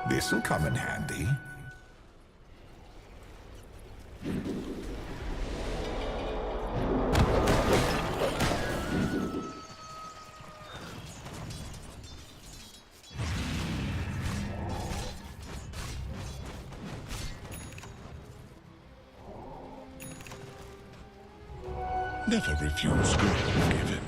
This'll come in handy. Never refuse good given.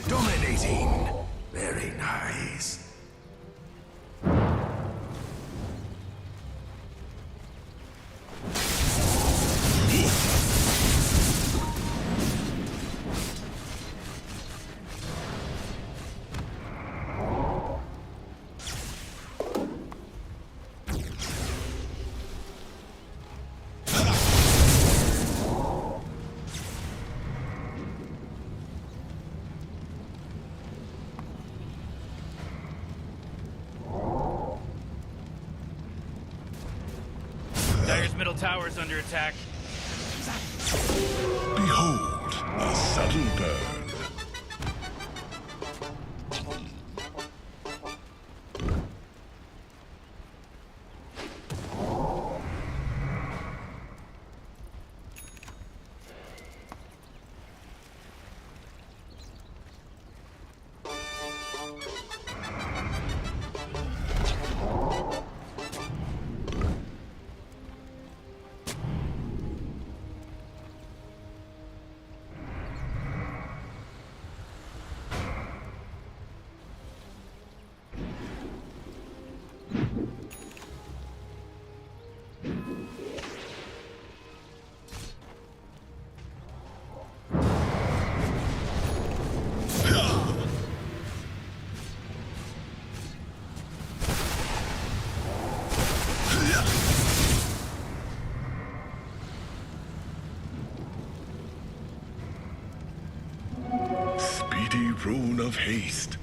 Dominating. Very nice. Dire's middle tower is under attack. Behold, a subtle burn. Speedy rune of haste.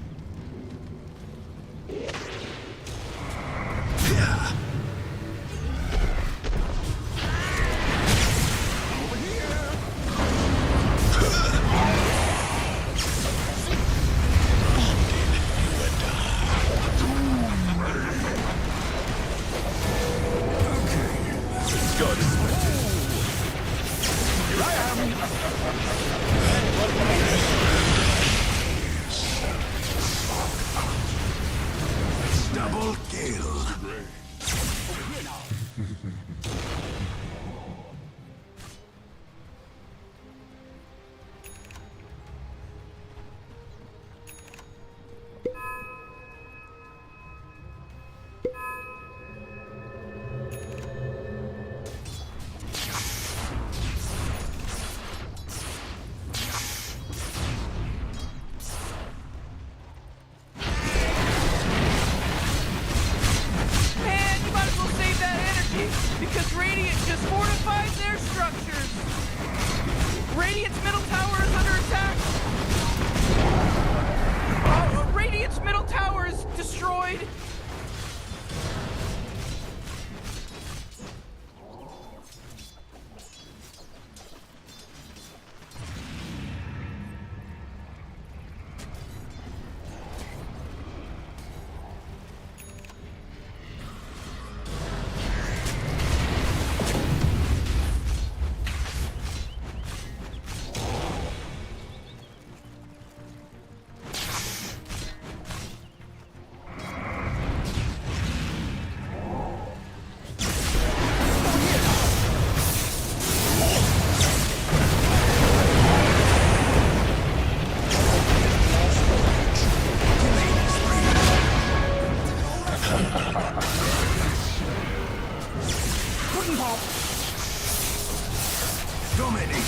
Dominating.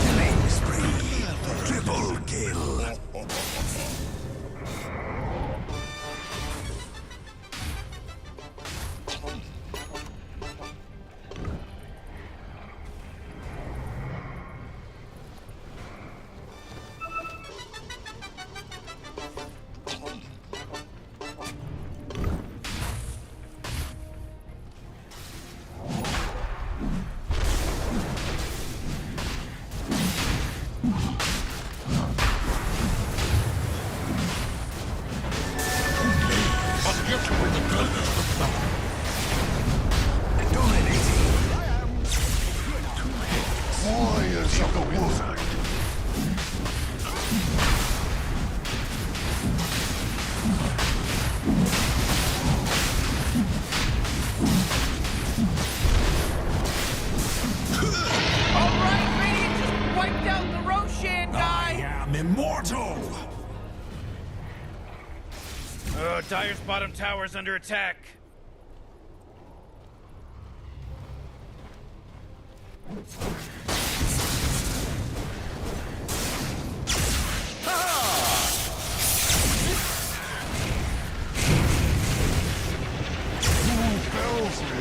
Killing spree. Triple kill. Warriors of the wood. Alright, Radiant just wiped out the Roshan guy! I am immortal. Dire's bottom tower's under attack. Who fells me?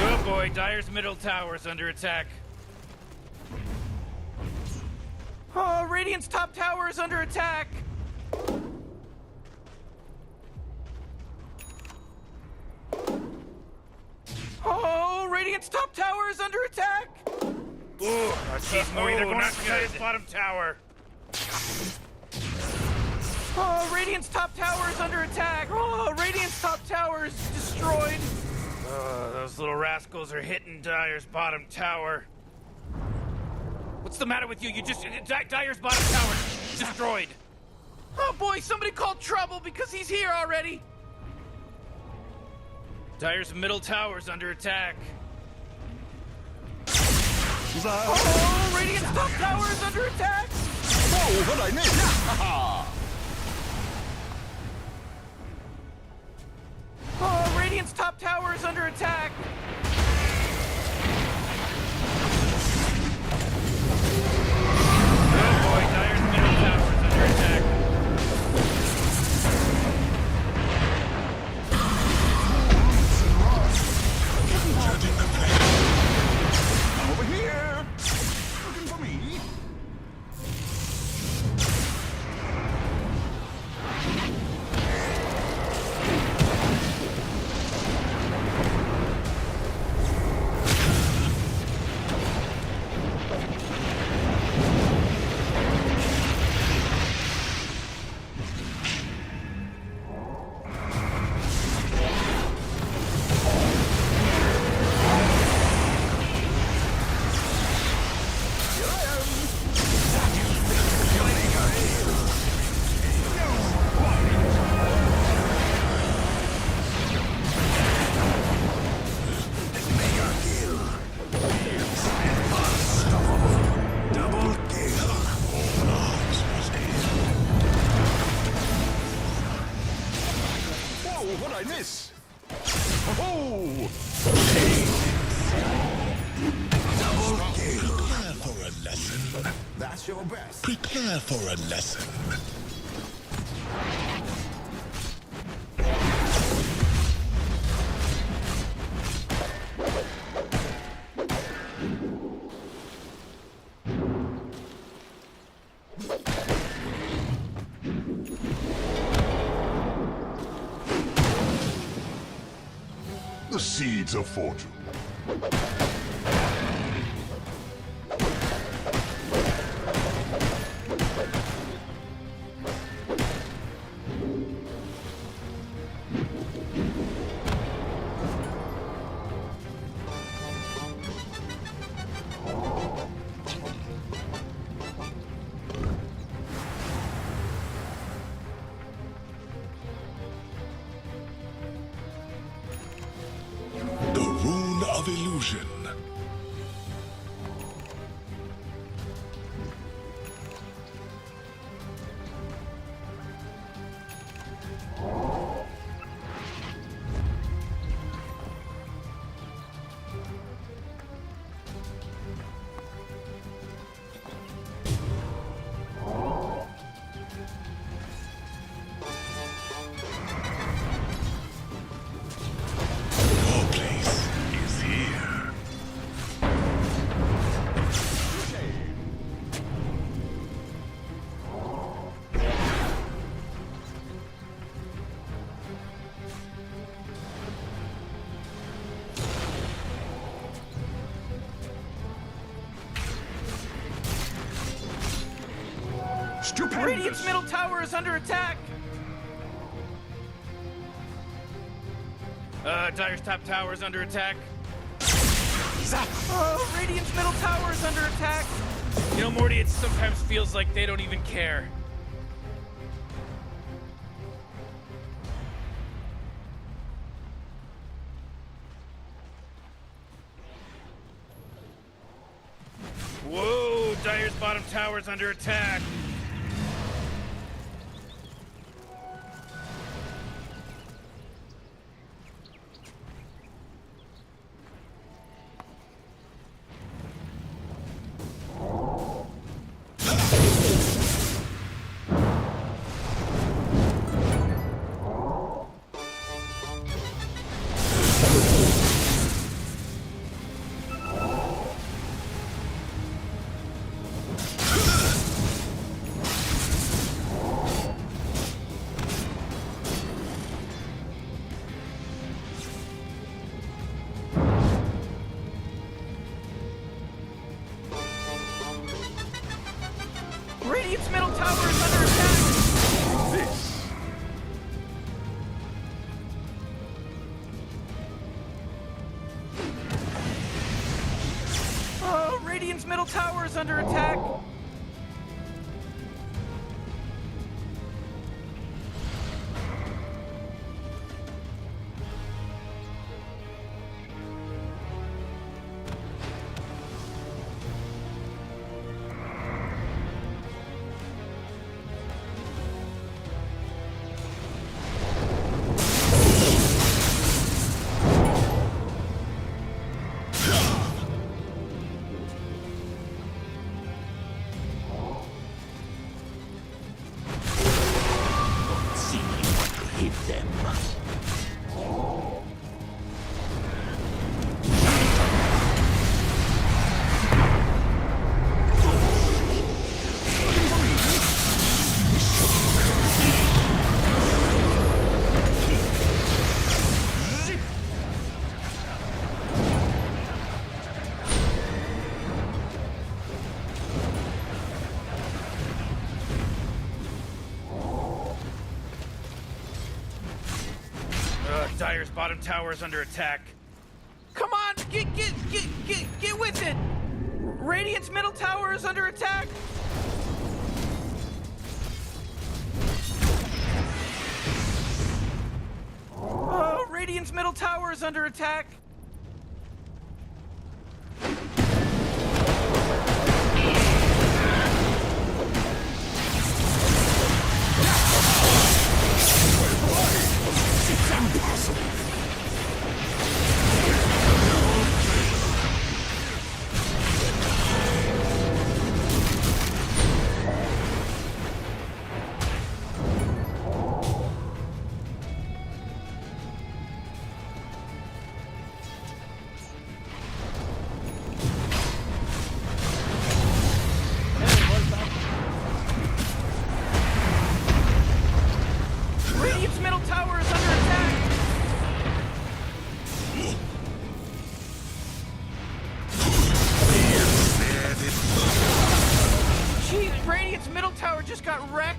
Oh boy, Dire's middle tower's under attack. Oh, Radiant's top tower is under attack! Oh, Radiant's top tower is under attack! Ooh, she's moving. Not good. Bottom tower. Oh, Radiant's top tower is under attack! Oh, Radiant's top tower is destroyed! Those little rascals are hitting Dire's bottom tower. What's the matter with you? You just... Dire's bottom tower is destroyed. Oh boy, somebody called trouble because he's here already. Dire's middle tower's under attack. Oh, Radiant's top tower is under attack! Oh, what I need! Oh, Radiant's top tower is under attack! Oh boy, Dire's middle tower is under attack. Over here! Looking for me? best. Prepare for a lesson. The seeds of fortune. The rune of illusion. Your place is here. Stupendous. Radiant's middle tower is under attack! Dire's top tower is under attack. Radiant's middle tower is under attack! You know, Morty, it sometimes feels like they don't even care. Whoa, Dire's bottom tower is under attack. Radiant's middle tower is under attack! This. Radiant's middle tower is under attack! Dire's bottom tower is under attack. Come on, get with it! Radiant's middle tower is under attack! Radiant's middle tower is under attack! Radiant's middle tower just got wrecked.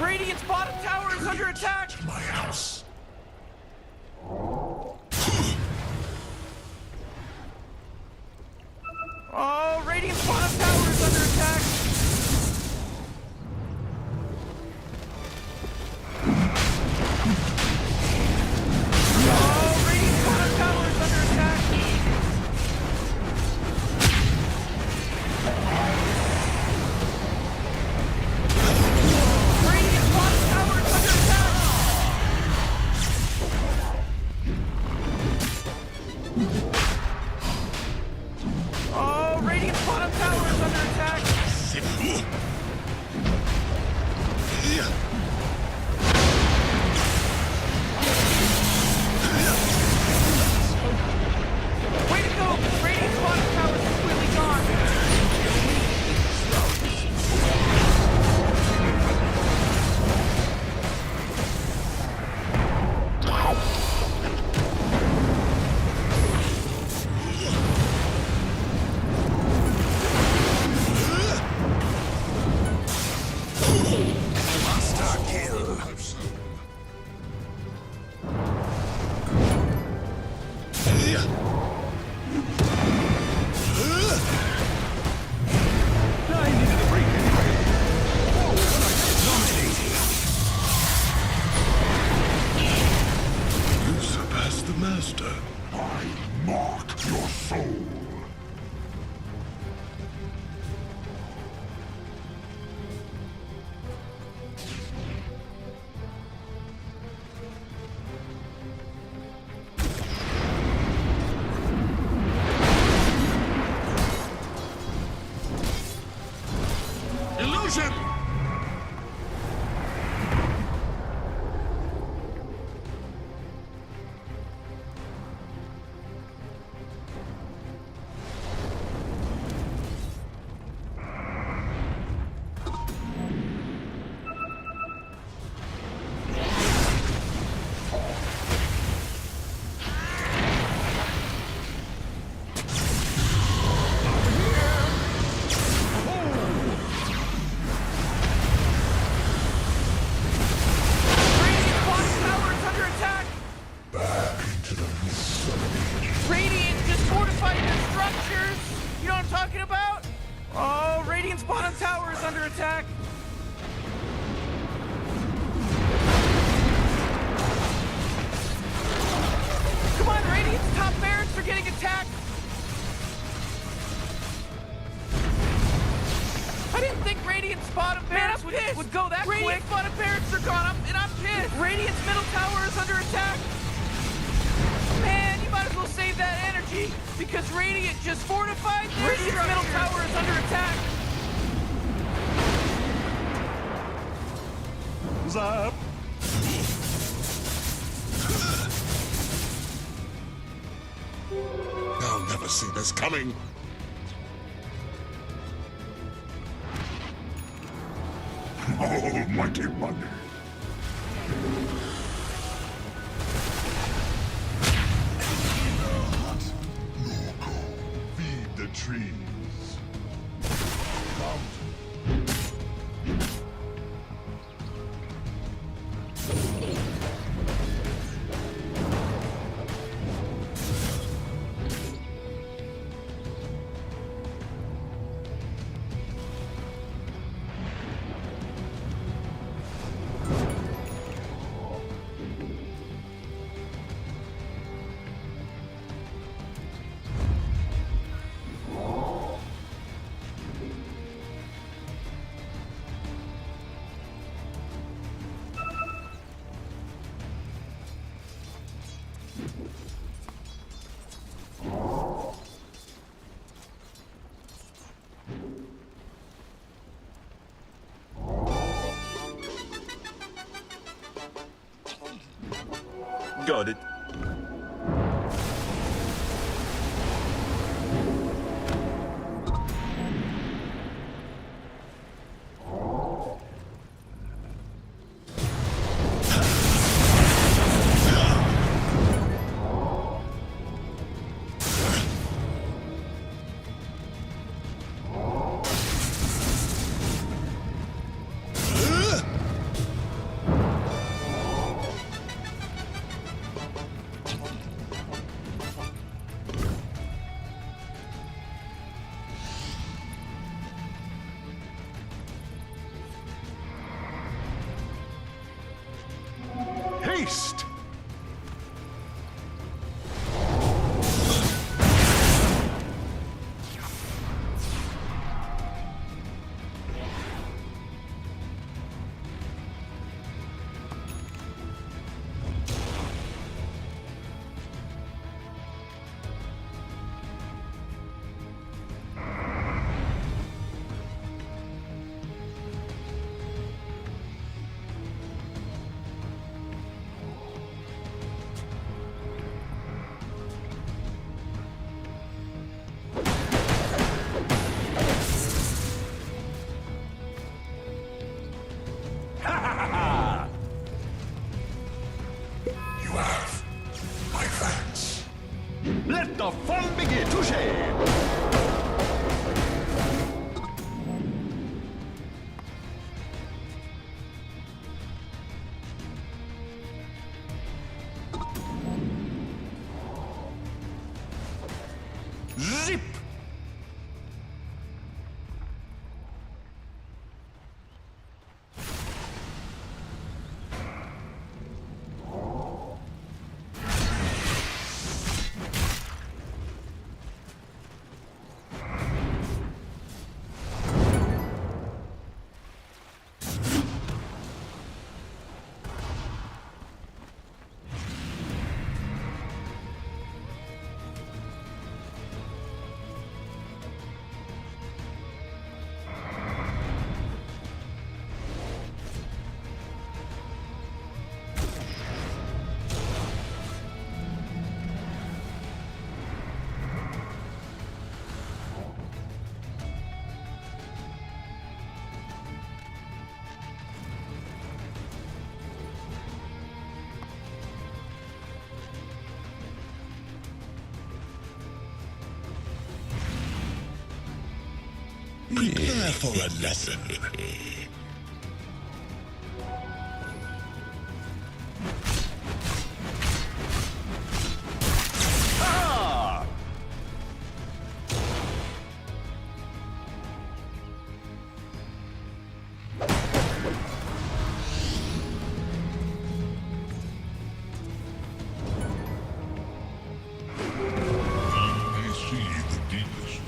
Radiant's bottom tower is under attack! My house. Oh, Radiant's bottom tower is under attack! Oh, Radiant's bottom tower is under attack! Radiant's bottom tower is under attack! Oh, Radiant's bottom tower is under attack! Way to go! Radiant's bottom tower is completely gone! Monster kill. I needed a break anyway. You surpassed the master. I mark your soul. Illusion! Radiant's bottom tower is under attack! Back into the mist of Radiant just fortified their structures! You know what I'm talking about? Oh, Radiant's bottom tower is under attack! Come on, Radiant's top barracks are getting attacked! I didn't think Radiant's bottom barracks would go that quick! Radiant's bottom barracks are gone, and I'm pissed! Radiant's middle tower is under attack! Man, you might as well save that energy, because Radiant just fortified their Radiant's middle tower is under attack! Zap! I'll never see this coming. Almighty money. Loco, feed the trees. Got it. Haste! You have my thanks. Let the fun begin. Touche. Zip. Prepare for a lesson. Ah! I see the deepest.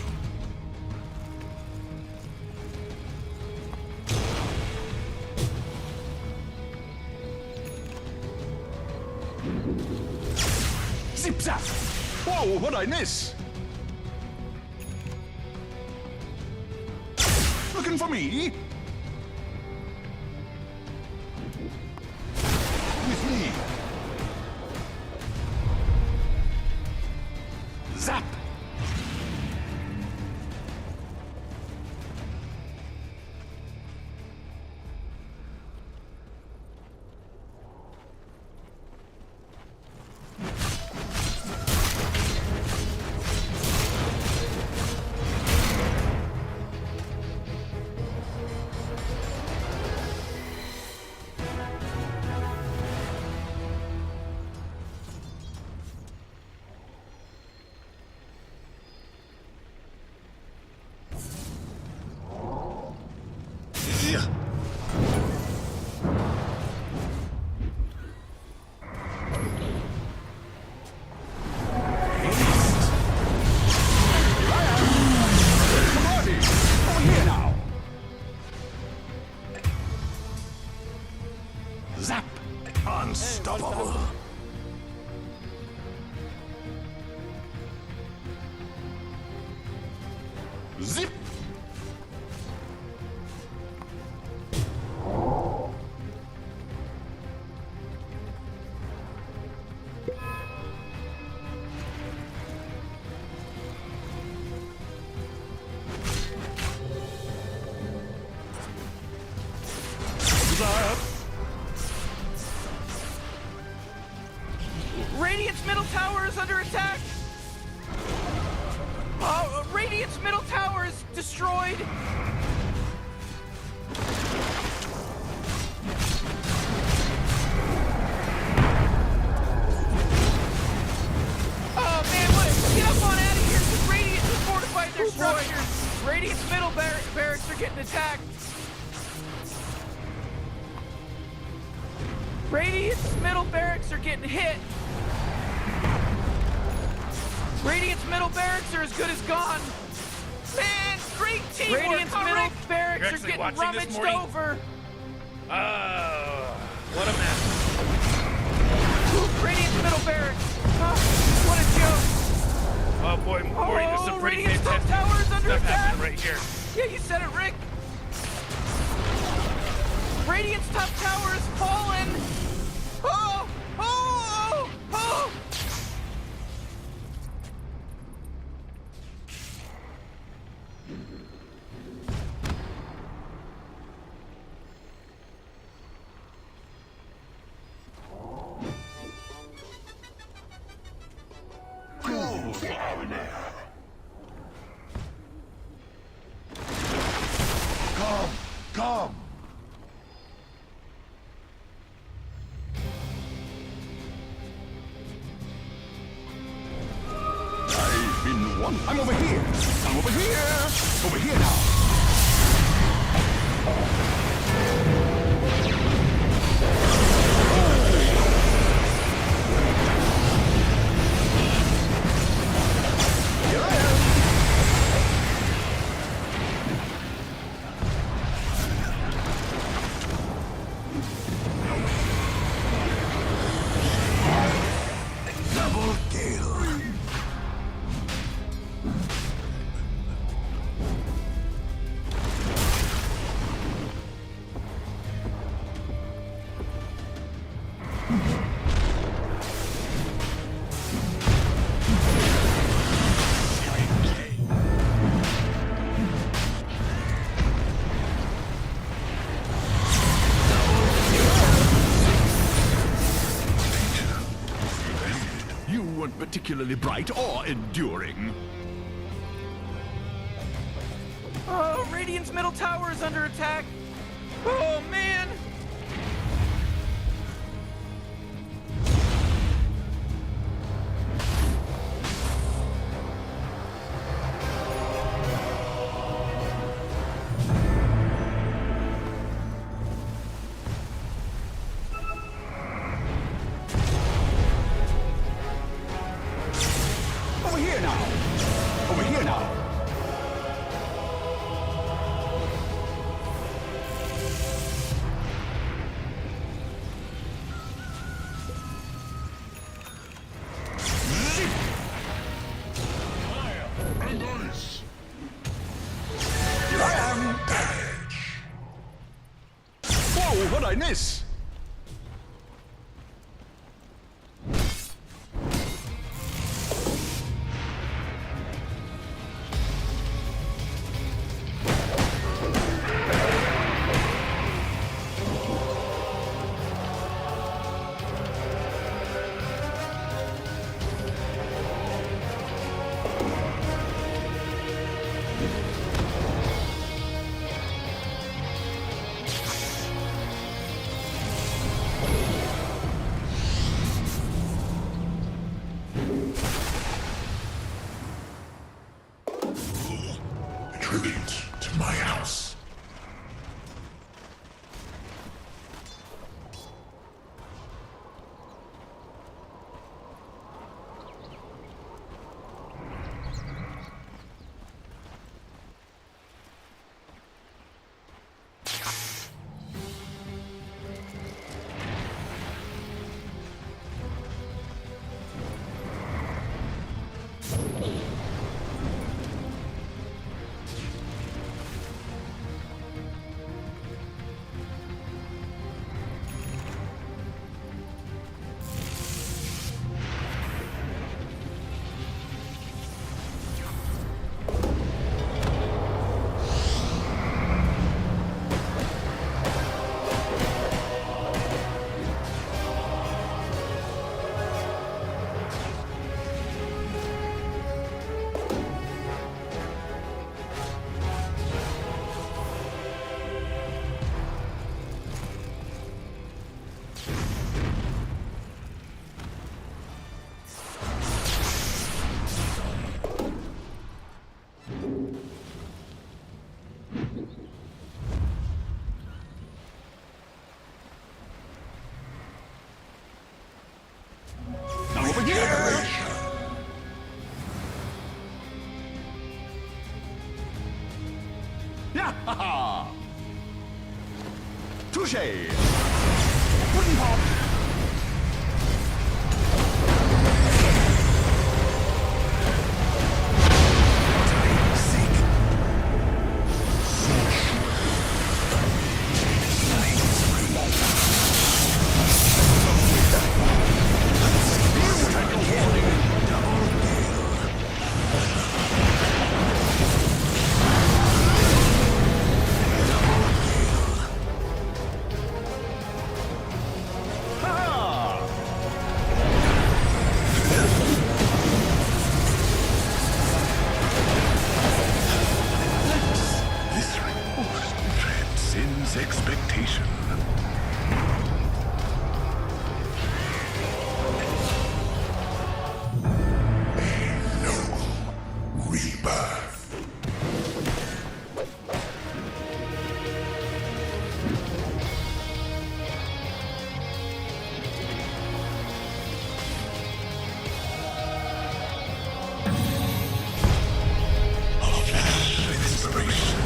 Zip zap. Whoa, what'd I miss? Looking for me? With me. Zap. Zip! Radiant's middle tower is under attack! Radiant's middle tower is destroyed! Oh man, what? Get up on out of here! Because Radiant has fortified their structures! Radiant's middle barracks are getting attacked! Radiant's middle barracks are getting hit! Radiant's middle barracks are as good as gone! Man, great teamwork! Radiant's middle barracks are getting rummaged over! What a mess. Radiant's middle barracks! What a joke! Oh boy, Morty, there's some pretty Radiant's top fantastic tower is under stuff attack! happening right here. Yeah, you said it, Rick! Radiant's top tower is fallen! Oh! Oh! Oh! Go down there. Come. I've been one. I'm over here. I'm over here. Over here now. Here I am. Double kill. You weren't particularly bright or enduring. Oh, Radiant's middle tower is under attack! Oh, man! Over here now. Over here now. Nice. Here I am. Whoa, what'd I miss? Tribute to my house. Ricochet! Wooden pop! This report transcends expectation. A noble rebirth. A flash of inspiration.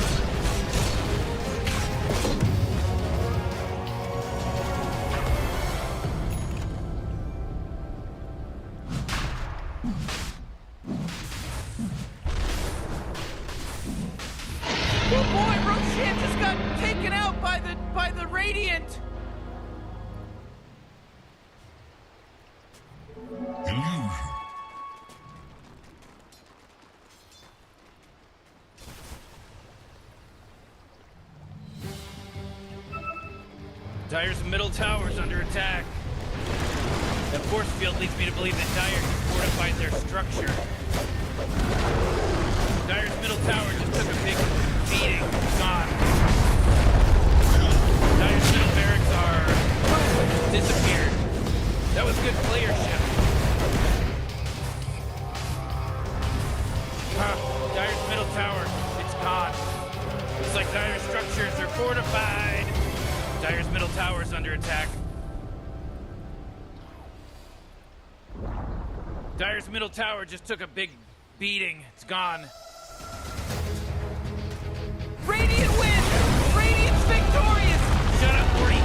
Oh boy, Roshan just got taken out by the Radiant. Illusion. Dire's middle tower's under attack. The force field leads me to believe that Dire fortified their structure. Dire's middle tower just took a big beating. Gone. Dire's middle barracks are disappeared. That was good playership. Dire's middle tower, it's gone. Looks like Dire's structures are fortified. Dire's middle tower's under attack. Dire's middle tower just took a big beating. It's gone. Radiant wins! Radiant's victorious! Shut up, Morty!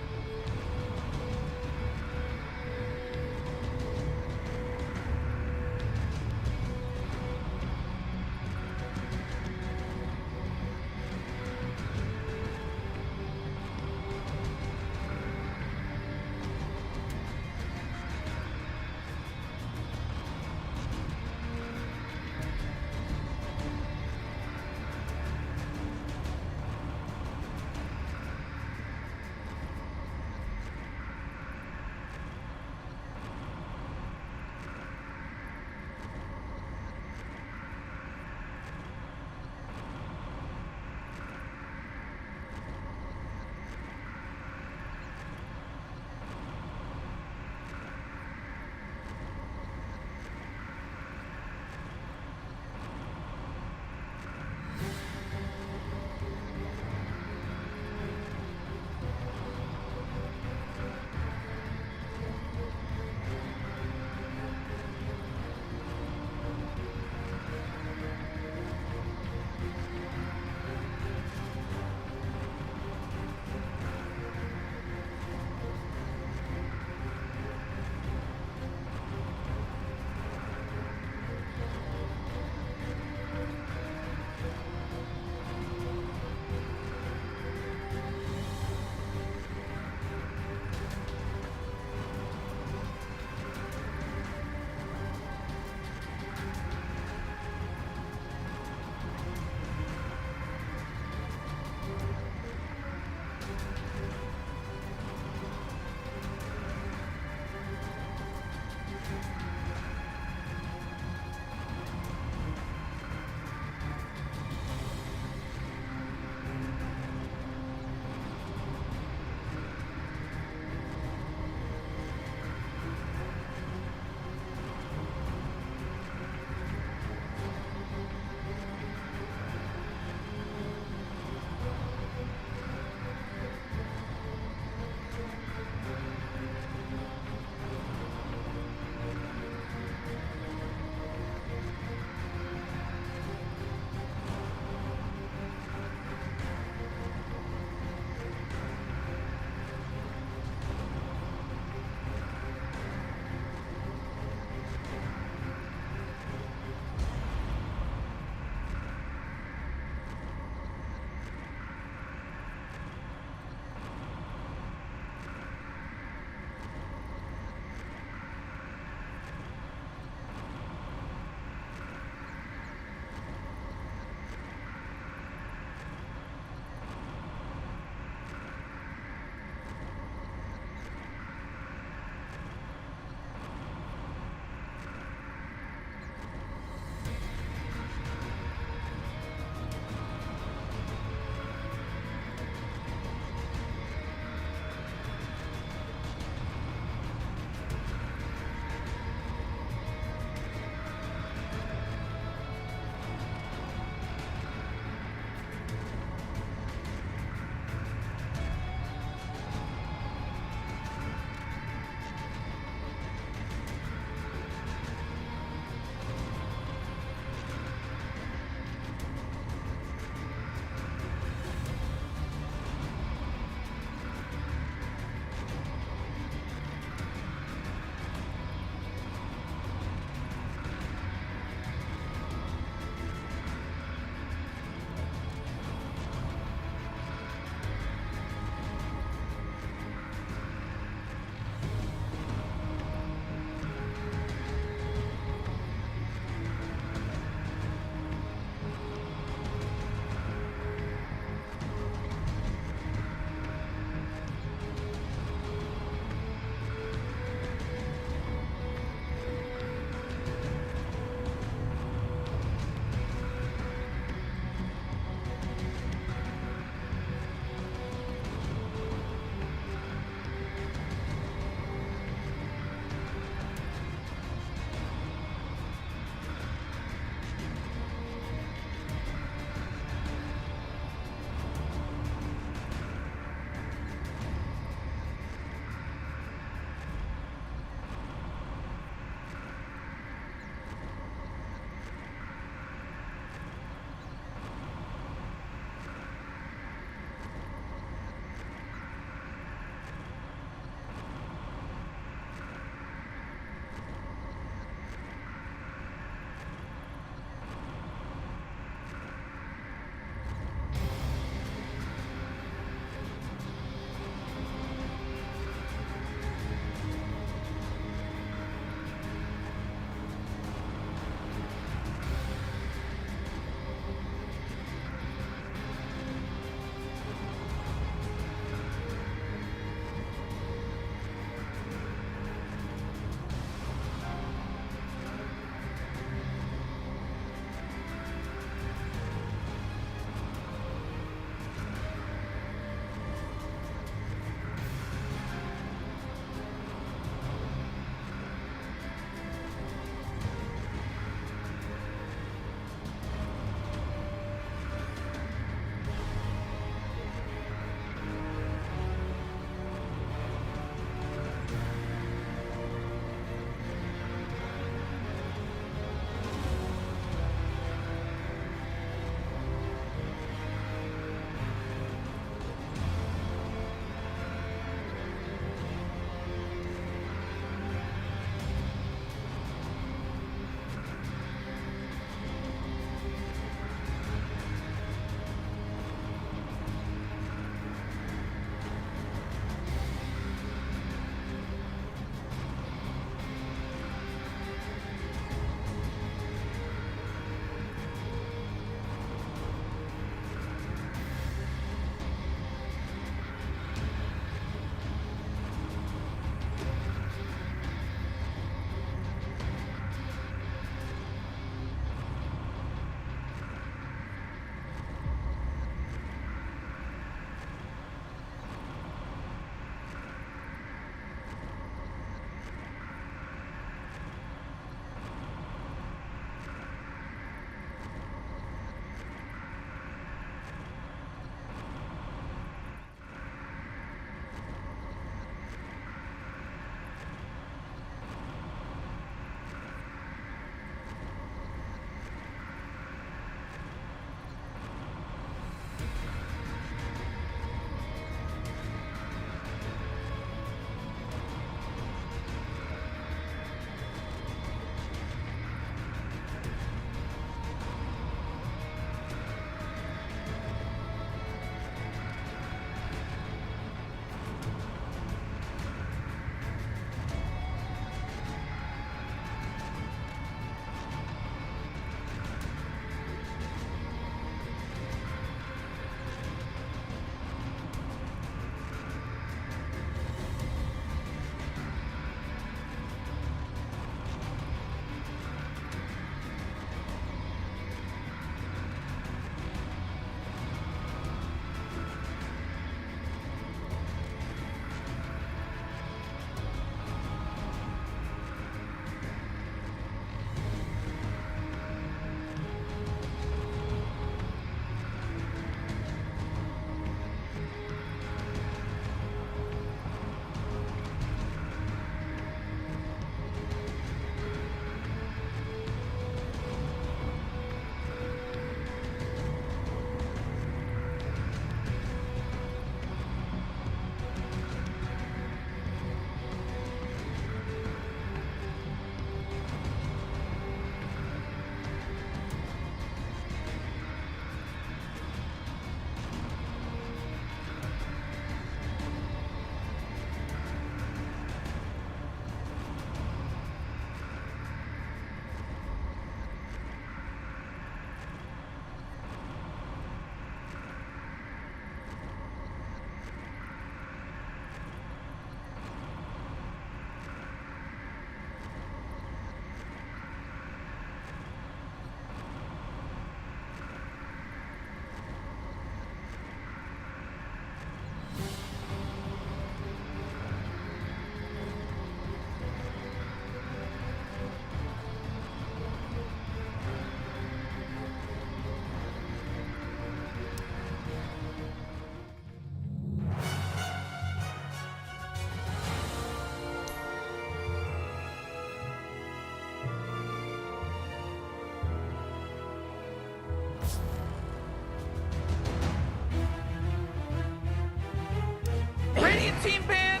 Radiant team ban!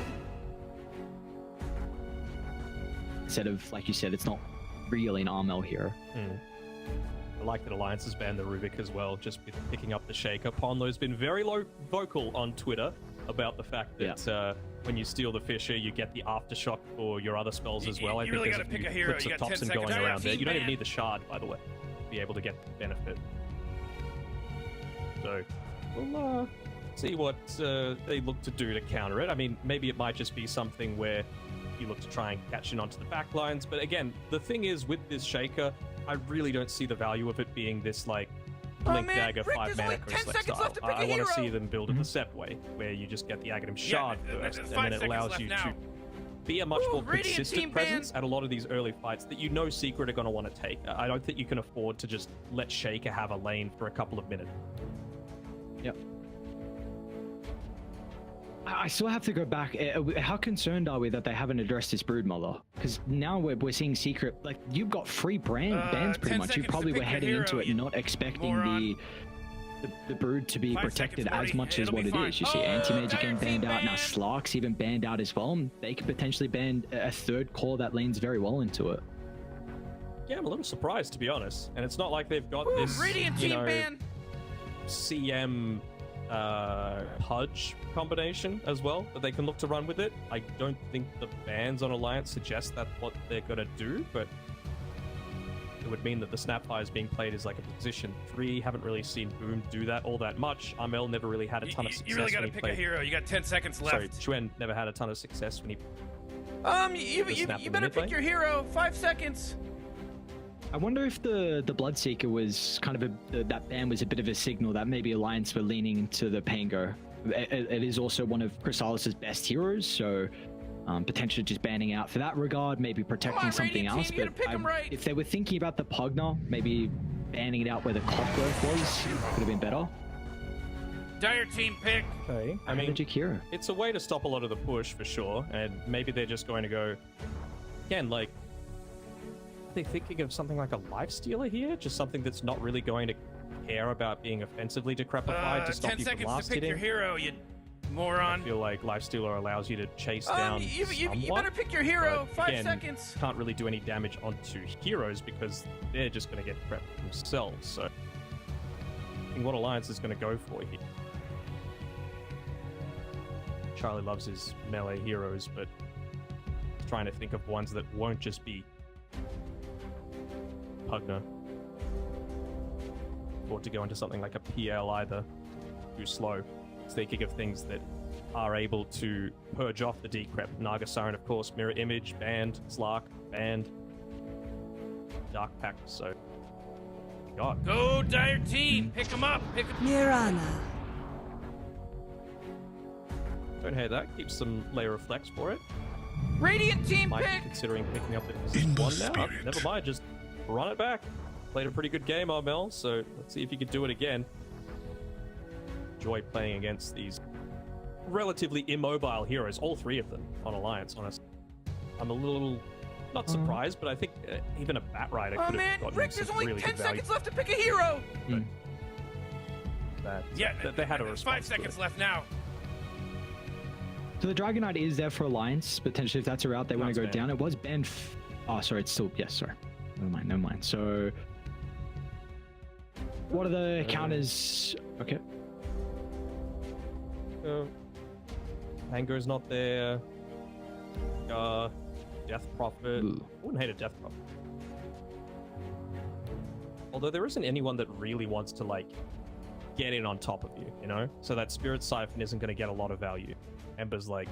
Instead of, like you said, it's not really an Armel here. I like that Alliance has banned the Rubik as well, just with picking up the Shaker. Ponlo's been very vocal on Twitter about the fact that when you steal the Fisher, you get the aftershock for your other spells as well. I You think really there's gotta a few pick a hero. clips You of got 10 Thompson seconds. going around there. Team You don't even ban. need the shard, by the way, to be able to get the benefit. So we'll see what they look to do to counter it. I mean, maybe it might just be something where you look to try and catch in onto the back lines. But again, the thing is with this Shaker, I really don't see the value of it being this like Blink man, Dagger Rick, 5 there's mana only 10 Chrysalix seconds style. left to pick I a want to see hero. them build it the Sept way, where you just get the Aghanim Shard first, there's and 5 then it seconds allows left you now. to be a much Ooh, more Radiant team consistent ban. presence at a lot of these early fights that you know Secret are going to want to take. I don't think you can afford to just let Shaker have a lane for a couple of minutes. Yep. I still have to go back. How concerned are we that they haven't addressed this Broodmother? Because now we're seeing Secret, like, you've got free bans pretty 10 much. You seconds probably to were pick your heading hero, into it you not expecting moron. the Brood to be 5 protected seconds, as buddy. much as It'll what be it fine. is. You see Oh, Anti-Mage again Dire team banned out. Now ban. Slark's even banned out as well. They could potentially ban a third core that leans very well into it. Yeah, I'm a little surprised, to be honest. And it's not like they've got Ooh, this, Radiant you team know, ban! CM Pudge combination as well that they can look to run with it. I don't think the bans on Alliance suggest that's what they're gonna do, but it would mean that the Snapfire is being played as like a position 3. Haven't really seen Boom do that all that much. Armel never really had a ton of success. You really gotta when he pick played. a hero. You got 10 seconds left. Sorry, Chuen never had a ton of success when he. You snap in the better mid pick lane. your hero. 5 seconds. I wonder if the Bloodseeker was kind of that ban was a bit of a signal that maybe Alliance were leaning into the Pango. It is also one of Chrysalis's best heroes, so potentially just banning out for that regard, maybe protecting on, something Radiant else. team, you gotta pick 'em right. If they were thinking about the Pugna, maybe banning it out where the Clockwork was could have been better. Dire team pick. Okay, I mean, Magic hero. it's a way to stop a lot of the push for sure, and maybe they're just going to go again like. Are they thinking of something like a Lifestealer here? Just something that's not really going to care about being offensively decrepified to stop 10 you from seconds last to pick hitting? your hero, you I moron. feel like Lifestealer allows you to chase down You someone, better pick your hero. but 5 again, seconds. Can't really do any damage onto heroes because they're just going to get prepped themselves. So, I think what Alliance is going to go for here? Charlie loves his melee heroes, but he's trying to think of ones that won't just be Pugna. Or to go into something like a PL either. Too slow. It's thinking of things that are able to purge off the decrep. Naga Siren, of course, Mirror Image, banned. Slark, banned. Dark Pact, so. God. Go Dire team. Pick them up. Pick 'em. Mirana. Don't hate that. Keep some layer of flex for it. Radiant team Might be pick. considering picking up the In the one now. spirit. Never mind, just run it back. Played a pretty good game, Armel, so let's see if you can do it again. Enjoy playing against these relatively immobile heroes, all 3 of them on Alliance, honestly. I'm a little not surprised, but I think even a Bat Rider Oh could man, have gotten Rick, some there's only really 10 good value. seconds left to pick a hero. That, Yeah, that they had a 5 response to seconds it. left now. So the Dragon Knight is there for Alliance, potentially if that's a route they want to go That's banned. down. It was banned. Oh, sorry, it's still, yes, sorry. Never mind. So, what are the counters? Okay. Mango's not there. Death Prophet. Ooh. I wouldn't hate a Death Prophet. Although there isn't anyone that really wants to, like, get in on top of you, you know? So that Spirit Siphon isn't going to get a lot of value. Ember's, like,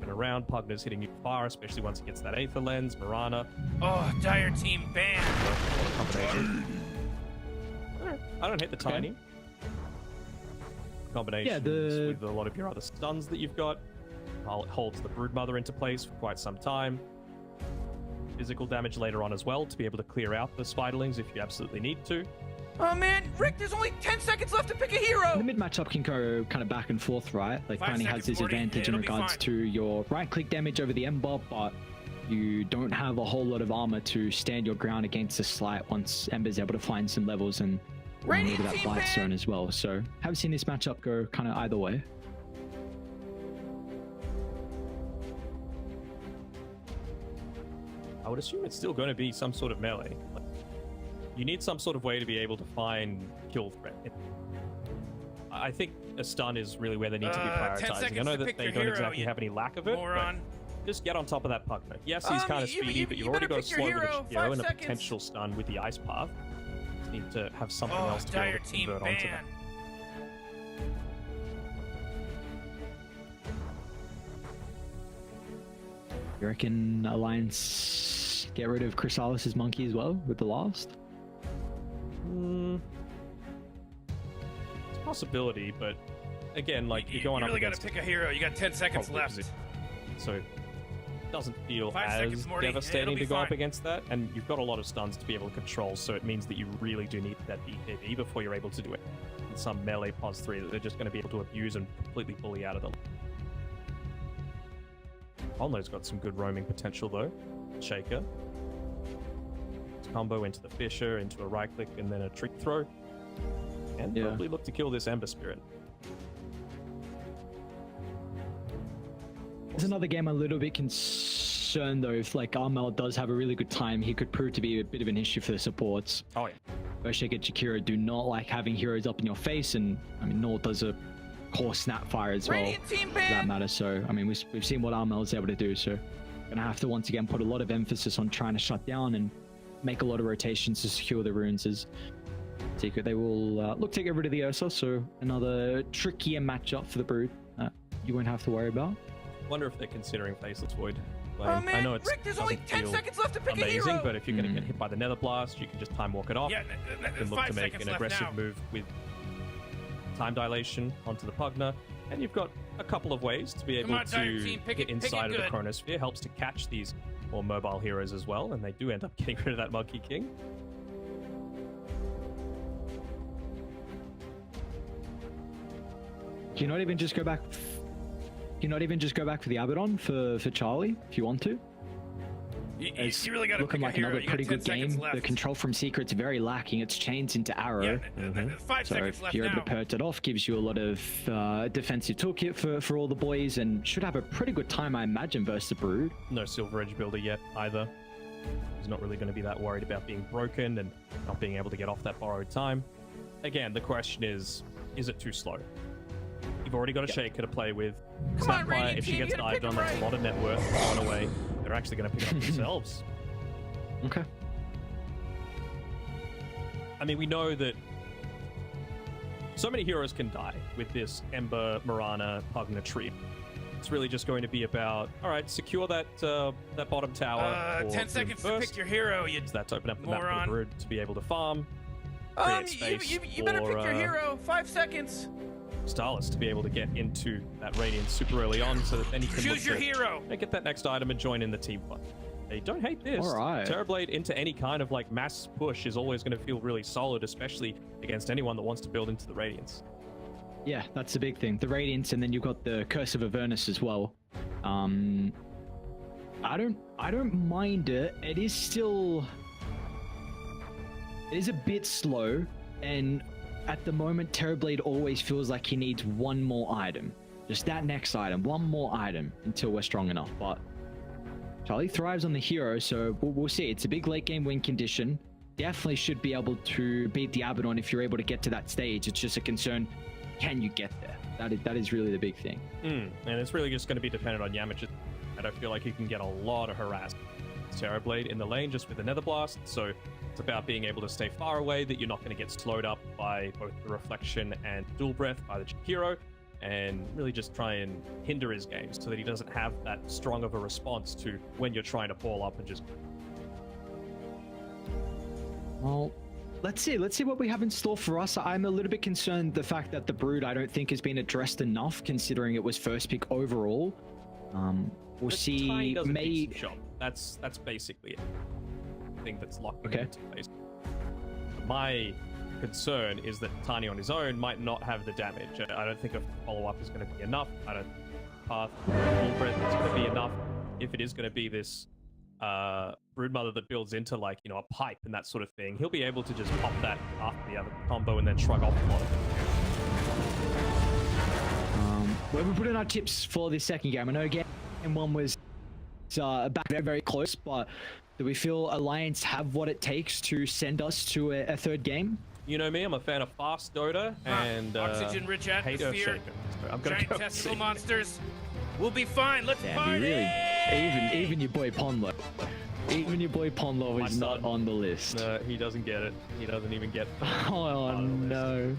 been around. Pugna's hitting you far, especially once it gets that Aether Lens. Marana. Oh, Dire team ban. What a combination. Alright, I don't hate the Tiny. Combinations the- with a lot of your other stuns that you've got. It holds the Broodmother into place for quite some time. Physical damage later on as well to be able to clear out the Spiderlings if you absolutely need to. Oh man, Rick, there's only 10 seconds left to pick a The hero. mid matchup can go kind of back and forth, right? Like 5 Tiny has seconds, this 40. advantage in It'll be regards fine. to your right click damage over the Ember, but you don't have a whole lot of armor to stand your ground against the Slight once Ember's able to find some levels and run over that team Blight ban. Zone as well. So have seen this matchup go kind of either way. I would assume it's still going to be some sort of melee. Like, you need some sort of way to be able to find kill threat. I think a stun is really where they need to be 10 prioritizing. I seconds know to that pick they your don't hero, exactly you have any lack of it, moron. but just get on top of that Pugna. Yes, he's kind of speedy, but you've already better got a pick your slow hero. with a Shiro 5 and a seconds. potential stun with the Ice Path. Just need to have something Oh, else to be able dire to team convert onto that. ban. You reckon Alliance get rid of Chrysalis' monkey as well with the last? It's a possibility, but again, like you're going you up really against gotta pick a hero. You got 10 seconds probably left. position. So it doesn't feel 5 as seconds, Morty. devastating It'll be to go up fine. against that, and you've got a lot of stuns to be able to control, so it means that you really do need that BKB before you're able to do it. And some melee pos 3 that they're just going to be able to abuse and completely bully out of them. Onlo's got some good roaming potential though. Shaker. Combo into the Fisher, into a right click, and then a trick throw. And Yeah. probably look to kill this Ember Spirit. There's another game I'm a little bit concerned though. If like Armel does have a really good time, he could prove to be a bit of an issue for the supports. Oh yeah. Boshek and Jakiro do not like having heroes up in your face, and I mean, nor does a core Snapfire as well, Radiant team for that ban. matter. So I mean, we've seen what Armel is able to do. So gonna have to once again put a lot of emphasis on trying to shut down and make a lot of rotations to secure the runes as Secret. They will look to get rid of the Ursa, so another trickier matchup for the Brood you won't have to worry about. Wonder if they're considering Faceless Void. Oh I man, know it's Rick, there's only doesn't 10 feel seconds left to pick a amazing, hero. but if you're going to get hit by the Nether Blast, you can just time walk it off. Yeah, and look 5 to make seconds an left aggressive now. move with time dilation onto the Pugna, and you've got a couple of ways to be Come able on, Dire to Team, pick get it inside of the good. Chronosphere. Helps to catch these more mobile heroes as well, and they do end up getting rid of that Monkey King. Can you not even just go back? Can you not even just go back for the Abaddon for Charlie if you want to? You It's really got to looking pick a like hero. another You got pretty 10 good seconds game. left. The control from Secret's very lacking. It's chains into Arrow. Yeah, 5 So seconds if left you're able now. to pert it off, gives you a lot of defensive toolkit for all the boys, and should have a pretty good time, I imagine, versus the Brood. No Silver Edge builder yet either. He's not really going to be that worried about being broken and not being able to get off that borrowed time. Again, the question is it too slow? You've already got a Shaker to play with. Come on, Snapfire, Radiant if she team, gets you gotta dived pick on, him that's a right. lot of net worth gone away. They're actually going to pick it up themselves. Okay. I mean, we know that so many heroes can die with this Ember, Mirana, Pugna tree. It's really just going to be about, all right, secure that that bottom tower. for 10 Brood seconds to first. pick your hero. You So that's open up the map for moron. the Brood to be able to farm. Create space you better for, pick your hero. 5 seconds. Starless to be able to get into that Radiance super early on, so that then he can Choose your look to hero. get that next item and join in the team fight. They don't hate this. All right. Terrorblade into any kind of like mass push is always going to feel really solid, especially against anyone that wants to build into the Radiance. Yeah, that's the big thing. The Radiance, and then you've got the Curse of Avernus as well. I don't mind it. It is still... It is a bit slow, and at the moment, Terrorblade always feels like he needs one more item. Just that next item, one more item, until we're strong enough. But Charlie thrives on the hero, so we'll see. It's a big late game win condition. Definitely should be able to beat the Abaddon if you're able to get to that stage. It's just a concern, can you get there? That is really the big thing. And it's really just going to be dependent on Yamcha. I don't feel like he can get a lot of harass. Terrorblade in the lane just with the Nether Blast, so it's about being able to stay far away, that you're not going to get slowed up by both the Reflection and Dual Breath by the hero, and really just try and hinder his game so that he doesn't have that strong of a response to when you're trying to ball up and just... Well, let's see what we have in store for us. I'm a little bit concerned the fact that the Brood I don't think has been addressed enough, considering it was first pick overall. We'll But see. Tiny does a May decent job. That's basically it. I think that's locking Okay. into place. My concern is that Tiny on his own might not have the damage. I don't think a follow-up is going to be enough. I don't path full breath is going to be enough. If it is going to be this Broodmother that builds into like, you know, a pipe and that sort of thing, he'll be able to just pop that after the other combo and then shrug off a lot of it. Well, we put in our tips for this second game. I know game one was back very, very close, but Do we feel Alliance have what it takes to send us to a third game? You know me, I'm a fan of fast Dota and Oxygen-rich hate atmosphere, Earthshaker. So I'm gonna giant go testicle see. monsters. We'll be fine. Let's Damn, party. you really, even your boy Ponlo, even your boy Ponlo My is not son. on the list. No, he doesn't get it. He doesn't even get. Oh on the no.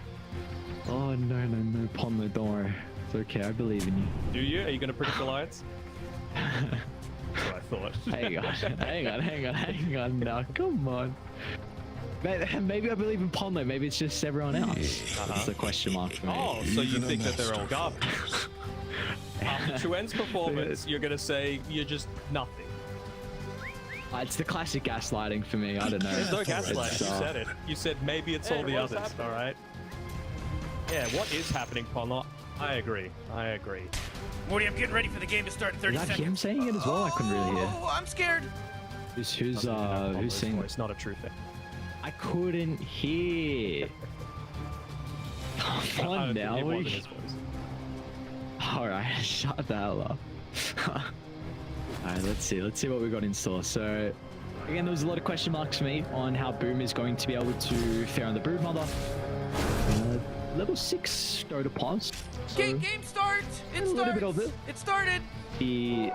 Oh no, Ponlo, don't worry. It's okay, I believe in you. Do you? Are you gonna predict Alliance? That's what I thought. hang on. Now, come on. Maybe I believe in Ponlo. Maybe it's just everyone else. That's a question mark for me. Oh, so you think that they're all garbage? After Chuen's performance, you're gonna say you're just nothing. It's the classic gaslighting for me. I don't know. There's no gaslight. It's, You said it. You said maybe it's all the what's others. happening? All right. Yeah. What is happening, Ponlo? I agree. Morty, I'm getting ready for the game to start in 30 Is that him seconds. saying it as well? I couldn't really hear. Oh, I'm scared. Who's It's saying? It's not a true thing. I couldn't hear. Come I on don't now. think it wasn't his voice. All right, shut the hell up. All right, let's see what we got in store. So, again, there was a lot of question marks for me on how Boom is going to be able to fare on the Broodmother. Level 6 Dota pause. So Game start. It a little starts. bit of it. It started. the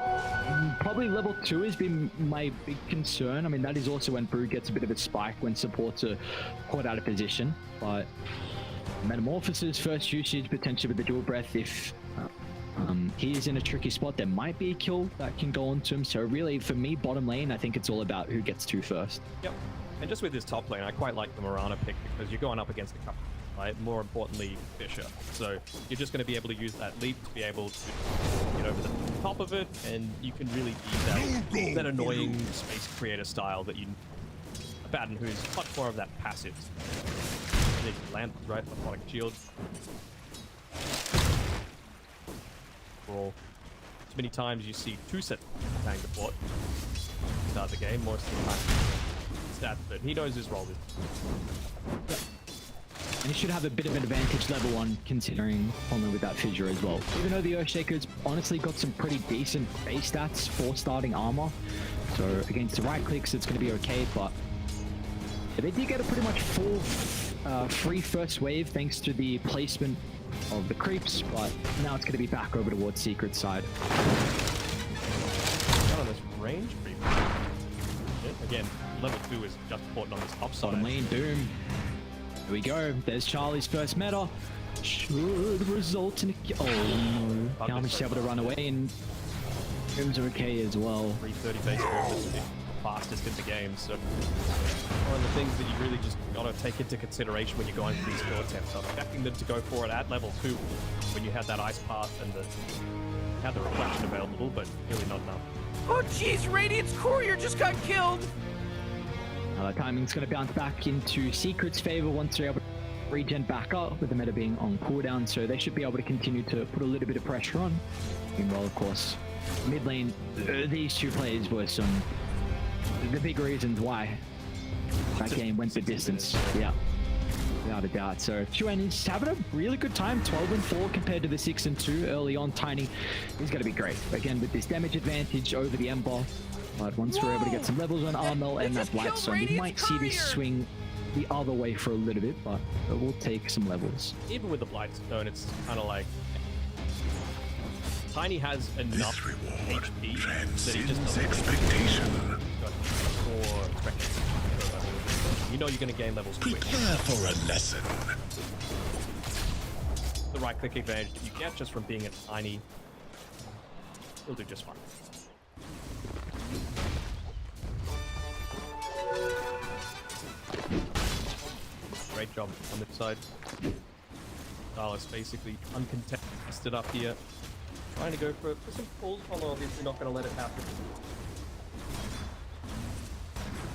probably level 2 has been my big concern. I mean, that is also when Brood gets a bit of a spike when supports are caught out of position. But Metamorphosis first usage potentially with the dual breath, if he is in a tricky spot, there might be a kill that can go onto him. So really, for me, bottom lane, I think it's all about who gets to first. Yep. And just with this top lane, I quite like the Morana pick because you're going up against a couple, right? More importantly, Fisher. So you're just going to be able to use that leap to be able to get over the top of it, and you can really be that annoying space creator style that you Batten, who's much more of that passive. They land right, Aquatic Shield. For all, as many times you see two set bang the bot start the game, more than stat, but he knows his role. And he should have a bit of an advantage level 1 considering Honor with that fissure as well. Even though the Earthshaker's honestly got some pretty decent base stats for starting armor. So against the right clicks, it's going to be okay, but they did get a pretty much full free first wave thanks to the placement of the creeps, but now it's going to be back over towards Secret side. Not on this range creep. Again, level 2 is just important on this top side. Bottom lane, boom. Here we go. There's Charlie's first meta. Should result in a kill. Oh no. Yami's able to run away, and Boom's okay as well. 330 base build is the fastest in the game, so one of the things that you really just gotta take into consideration when you're going for these kill attempts. I'm expecting them to go for it at level 2 when you had that ice path and had the reflection available, but really not enough. Oh jeez, Radiant's courier just got killed. Timing's going to bounce back into Secret's favor once they're able to regen back up with the meta being on cooldown, so they should be able to continue to put a little bit of pressure on. Meanwhile, of course, mid lane, these two players were the big reasons why that game went the distance. Yeah, without a doubt. So Chuen is having a really good time, 12-4 compared to the 6-2 early on. Tiny is going to be great again with this damage advantage over the Ember. But once we're able to get some levels on Armel and that Blightstone, we might see this swing the other way for a little bit, but we'll take some levels. Even with the Blightstone, it's kind of like Tiny has enough reward HP that he transcends just doesn't expectation. You know you're going to gain levels quick. Prepare for a lesson. The right click advantage that you get just from being a Tiny, you'll do just fine. Great job on this side. Dallas basically uncontested up here. Trying to go for some pulls, although obviously not going to let it happen.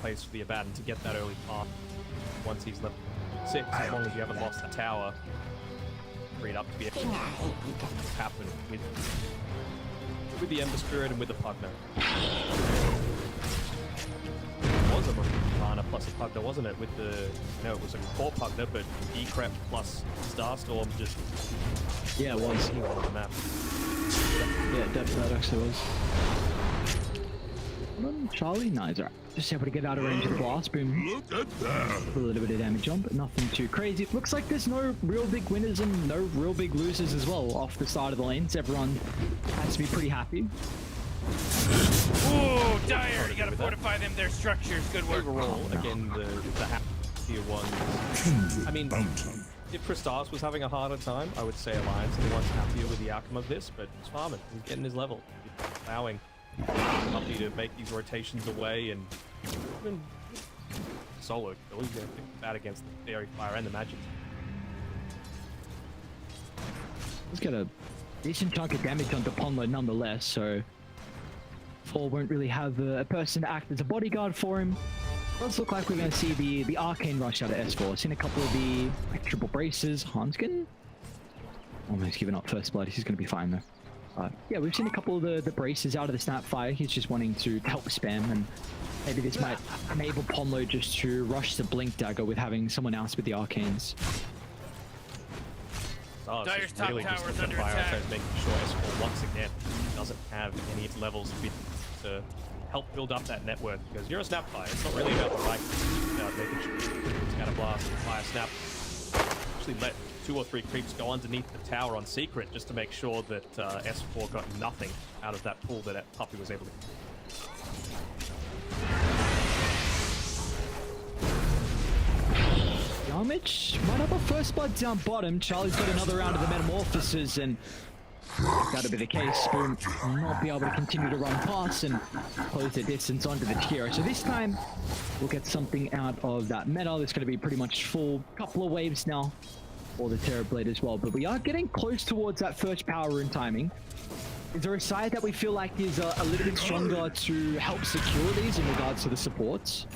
Place for the Abaddon to get that early path once he's level 6, as long as you haven't lost the tower. Freed up to be able to happen with the Ember Spirit and with the Pugna. It was a Morana plus a Pugna, wasn't it? With the, no, it was a core Pugna, but Decrep plus Starstorm just... Yeah, it was. On the map. Yeah, that actually was. Charlie? Nice, alright. Just able to get out of range of the blast. Boom. Look at that. Put a little bit of damage on, but nothing too crazy. It looks like there's no real big winners and no real big losers as well off the side of the lanes. Everyone has to be pretty happy. Ooh, Dire, you gotta fortify them, their structures. Good work. Overall, again, the tier ones. I mean, Bounty. if Crystallis was having a harder time, I would say Alliance are the ones happier with the outcome of this, but he's farming. He's getting his level. He's allowing Puppy to make these rotations away and even solo kill. He's going to pick that against the Fairy Fire and the Magic. He's got a decent chunk of damage onto Ponlo nonetheless, so 4 won't really have a person to act as a bodyguard for him. Does look like we're going to see the Arcane rush out of S4. Seen a couple of the triple braces. Hanskin almost giving up first blood. He's going to be fine though. Yeah, we've seen a couple of the braces out of the Snapfire. He's just wanting to help spam, and maybe this might enable Ponlo just to rush the Blink Dagger with having someone else with the Arcanes. So it's Dire's just top really just tower's to under prioritize attack. making sure S4 once again doesn't have any of its levels to help build up that net worth, because you're a Snapfire. It's not really about the right, it's about making sure Scatter Blast and Fire Snap actually let 2 or 3 creeps go underneath the tower on secret just to make sure that S4 got nothing out of that pool that Puppy was able to. Damage might have a first blood down bottom. Charlie's got another round of the Metamorphosis, and that'll be the case. Boom, not be able to continue to run past and close the distance onto the Tira. So this time, we'll get something out of that meta. There's going to be pretty much full couple of waves now for the Terrorblade as well. But we are getting close towards that first power rune timing. Is there a side that we feel like is a little bit stronger to help secure these in regards to the supports?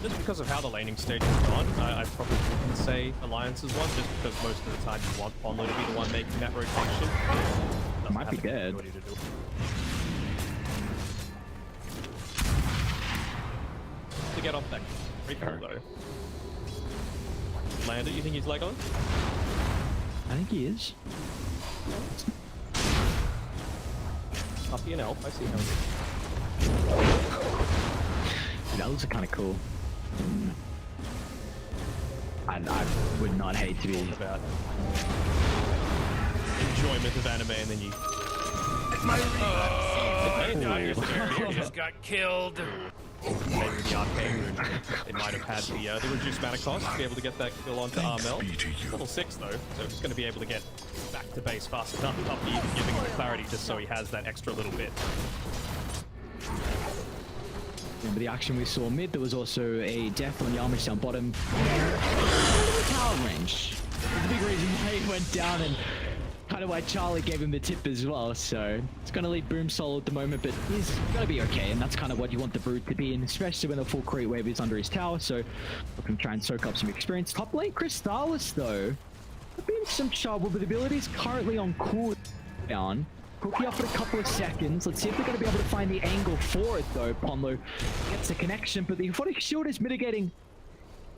Just because of how the laning stage is gone, I probably wouldn't say Alliance is one, just because most of the time you want Ponlo to be the one making that rotation. Doesn't Might be have the dead. capability to do it. To get off that recall though. Lander, you think he's Legolas? I think he is. Puppy and Elf, I see how Dude, that looks kind of cool. I would not hate to be. about enjoyment of anime, and then you Dire's barrier just got killed. maybe the Arcane Rune. They might have had the reduced mana cost to be able to get that kill onto Armel. be to you. Level 6 though, so he's going to be able to get back to base fast enough. Puppy giving him the clarity just so he has that extra little bit. Remember the action we saw mid, there was also a death on Yarmish down bottom. Tower range. The big reason why he went down, and kind of why Charlie gave him the tip as well. So it's going to leave Boom solo at the moment, but he's going to be okay, and that's kind of what you want the Brute to be in, especially when the full creep wave is under his tower. So looking to try and soak up some experience. Top lane Crystallis though, there's been some trouble, but the ability is currently on cooldown. Cookie off for a couple of seconds. Let's see if they're going to be able to find the angle for it though. Ponlo gets the connection, but the Aphotic Shield is mitigating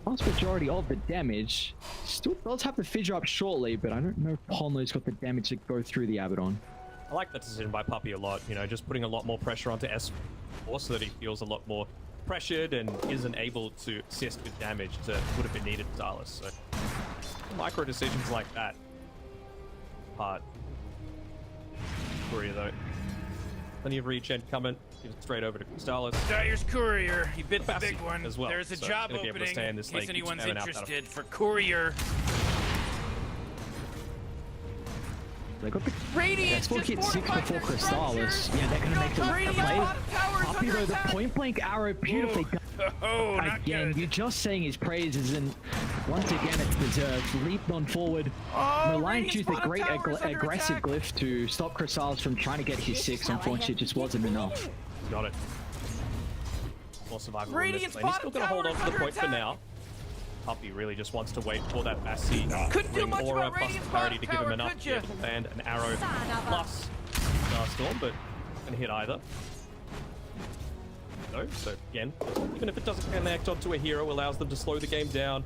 vast majority of the damage. Still does have the fissure up shortly, but I don't know if Ponlo's got the damage to go through the Abaddon. I like that decision by Puppy a lot, you know, just putting a lot more pressure onto S4 so that he feels a lot more pressured and isn't able to assist with damage that would have been needed to Dallas. So micro decisions like that part. Courier though. Plenty of regen coming. Give it straight over to Crystallis. Dire's courier. He bit the Capacity big one. as well, There's a so job he's gonna be able to opening stay in in this case lane, keep anyone's spamming out that- interested for courier. They got the Radiance X4 just hit 6 fortified before their Crystallis. structures. Yeah, they're going to make the Radiant play. bottom tower is Puppy under though, the attack. point blank arrow beautifully done. Oh, not Again, good. you're just saying his praises, and once again, it's deserved. Leaped on forward. Oh, The Lion Radiant's used a bottom great tower is under aggressive attack. glyph to stop Crystallis from trying to get his 6. Unfortunately, it just wasn't enough. Got it. More survival Radiant's in this lane. He's still bottom going to hold tower on is to the under point for attack. now. Puppy really just wants to wait for that Bassi Couldn't do ring much aura about plus Radiant's clarity bottom to give him tower, enough could to be ya? able to land an arrow plus Starstorm, but going to hit either. No, so again, even if it doesn't connect onto a hero, allows them to slow the game down.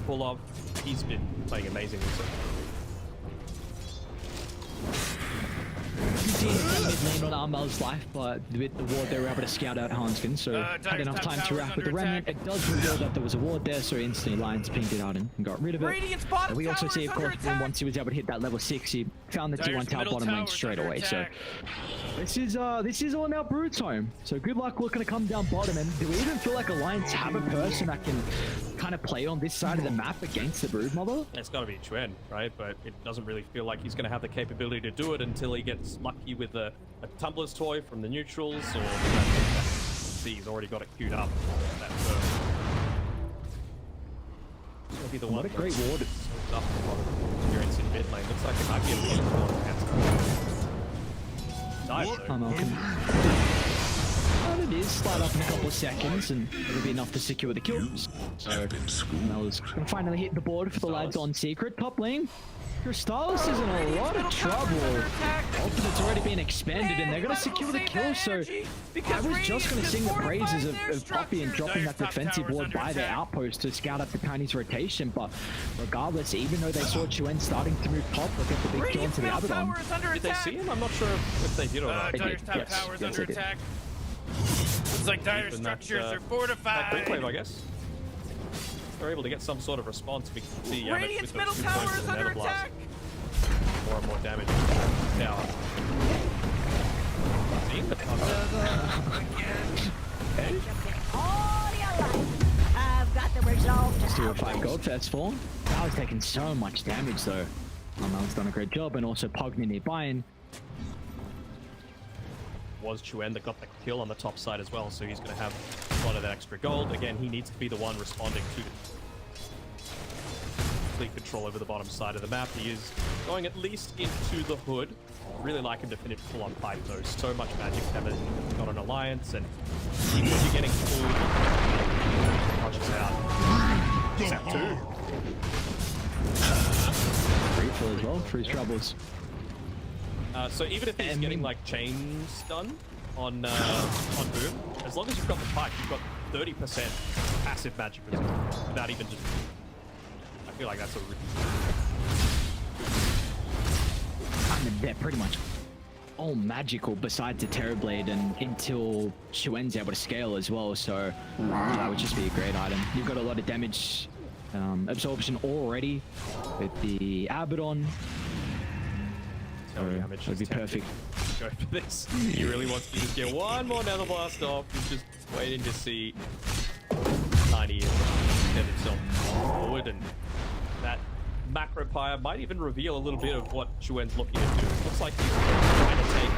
Pull off. He's been playing amazingly so. Seeing the mid lane on Armel's life, but with the ward they were able to scout out Hanskin, so had enough time to react with the remnant. It does reveal that there was a ward there, so instantly Lions pinged it out and got rid of it. Radiant's bottom And we also tower see, is of under course, attack. once he was able to hit that level 6, he found the Dire's T1 tower middle bottom lane tower's straight under away. So attack. this is all now Brood's home. So good luck looking to come down bottom. And do we even feel like Alliance have a person that can kind of play on this side of the map against the Brood Mother? It's got to be Chuen, right? But it doesn't really feel like he's going to have the capability to do it until he gets lucky with a Tumbler's toy from the neutrals, or see, he's already got it queued up. That it's gonna be the one. What a great ward. Up experience in mid lane. Looks like it might be a bit of dive though. And it is slide up in a couple of seconds, and it'll be enough to secure the kills. So Have been schooled. Mel's gonna finally hit the board for the lads on secret. Top lane, Crystallis is in a lot of trouble. Ultimate's already been expended, and they're gonna secure the kill. So I was just gonna sing the praises of Poppy and dropping that defensive ward by their outpost to scout up the Tiny's rotation. But regardless, even though they saw Chuen starting to move top, they'll get the big kill into the Abaddon. Did they see him? I'm not sure if they did or not. Dire's top Yes, tower's yes, under they did. attack. Looks like Dire Even that, structures are that fortified. quick wave, I guess. They're able to get some sort of response. We can see Yamit Radiant's with middle those 2 tower points is and under Nether Blast. attack. More and more damage. Now, seeing the cover. Okay. All your life, I've got the resolve to Still a help 5 us. gold first fall. That was taking so much damage though. Mel's done a great job, and also Pogni nearby. And Was Chuen that got the kill on the top side as well, so he's going to have a lot of that extra gold. Again, he needs to be the one responding to complete control over the bottom side of the map. He is going at least into the hood. Really like him to finish full on pipe though. So much magic damage. Got an alliance, and even if you're getting full punches out. Is that 2? Refill as well for his troubles. So even if he's getting like chains done on Boom, as long as you've got the pipe, you've got 30% passive magic resistance without even just. I feel like that's a. I mean, they're pretty much all magical besides the Terrorblade, and until Chuen's able to scale as well, so that would just be a great item. You've got a lot of damage absorption already with the Abaddon. So Damage it would be is tempting. perfect. Go for this. He really wants to just get one more Nether Blast off. He's just waiting to see Tiny get himself forward, and that macro pyre might even reveal a little bit of what Chuen's looking to do. Looks like he's trying to take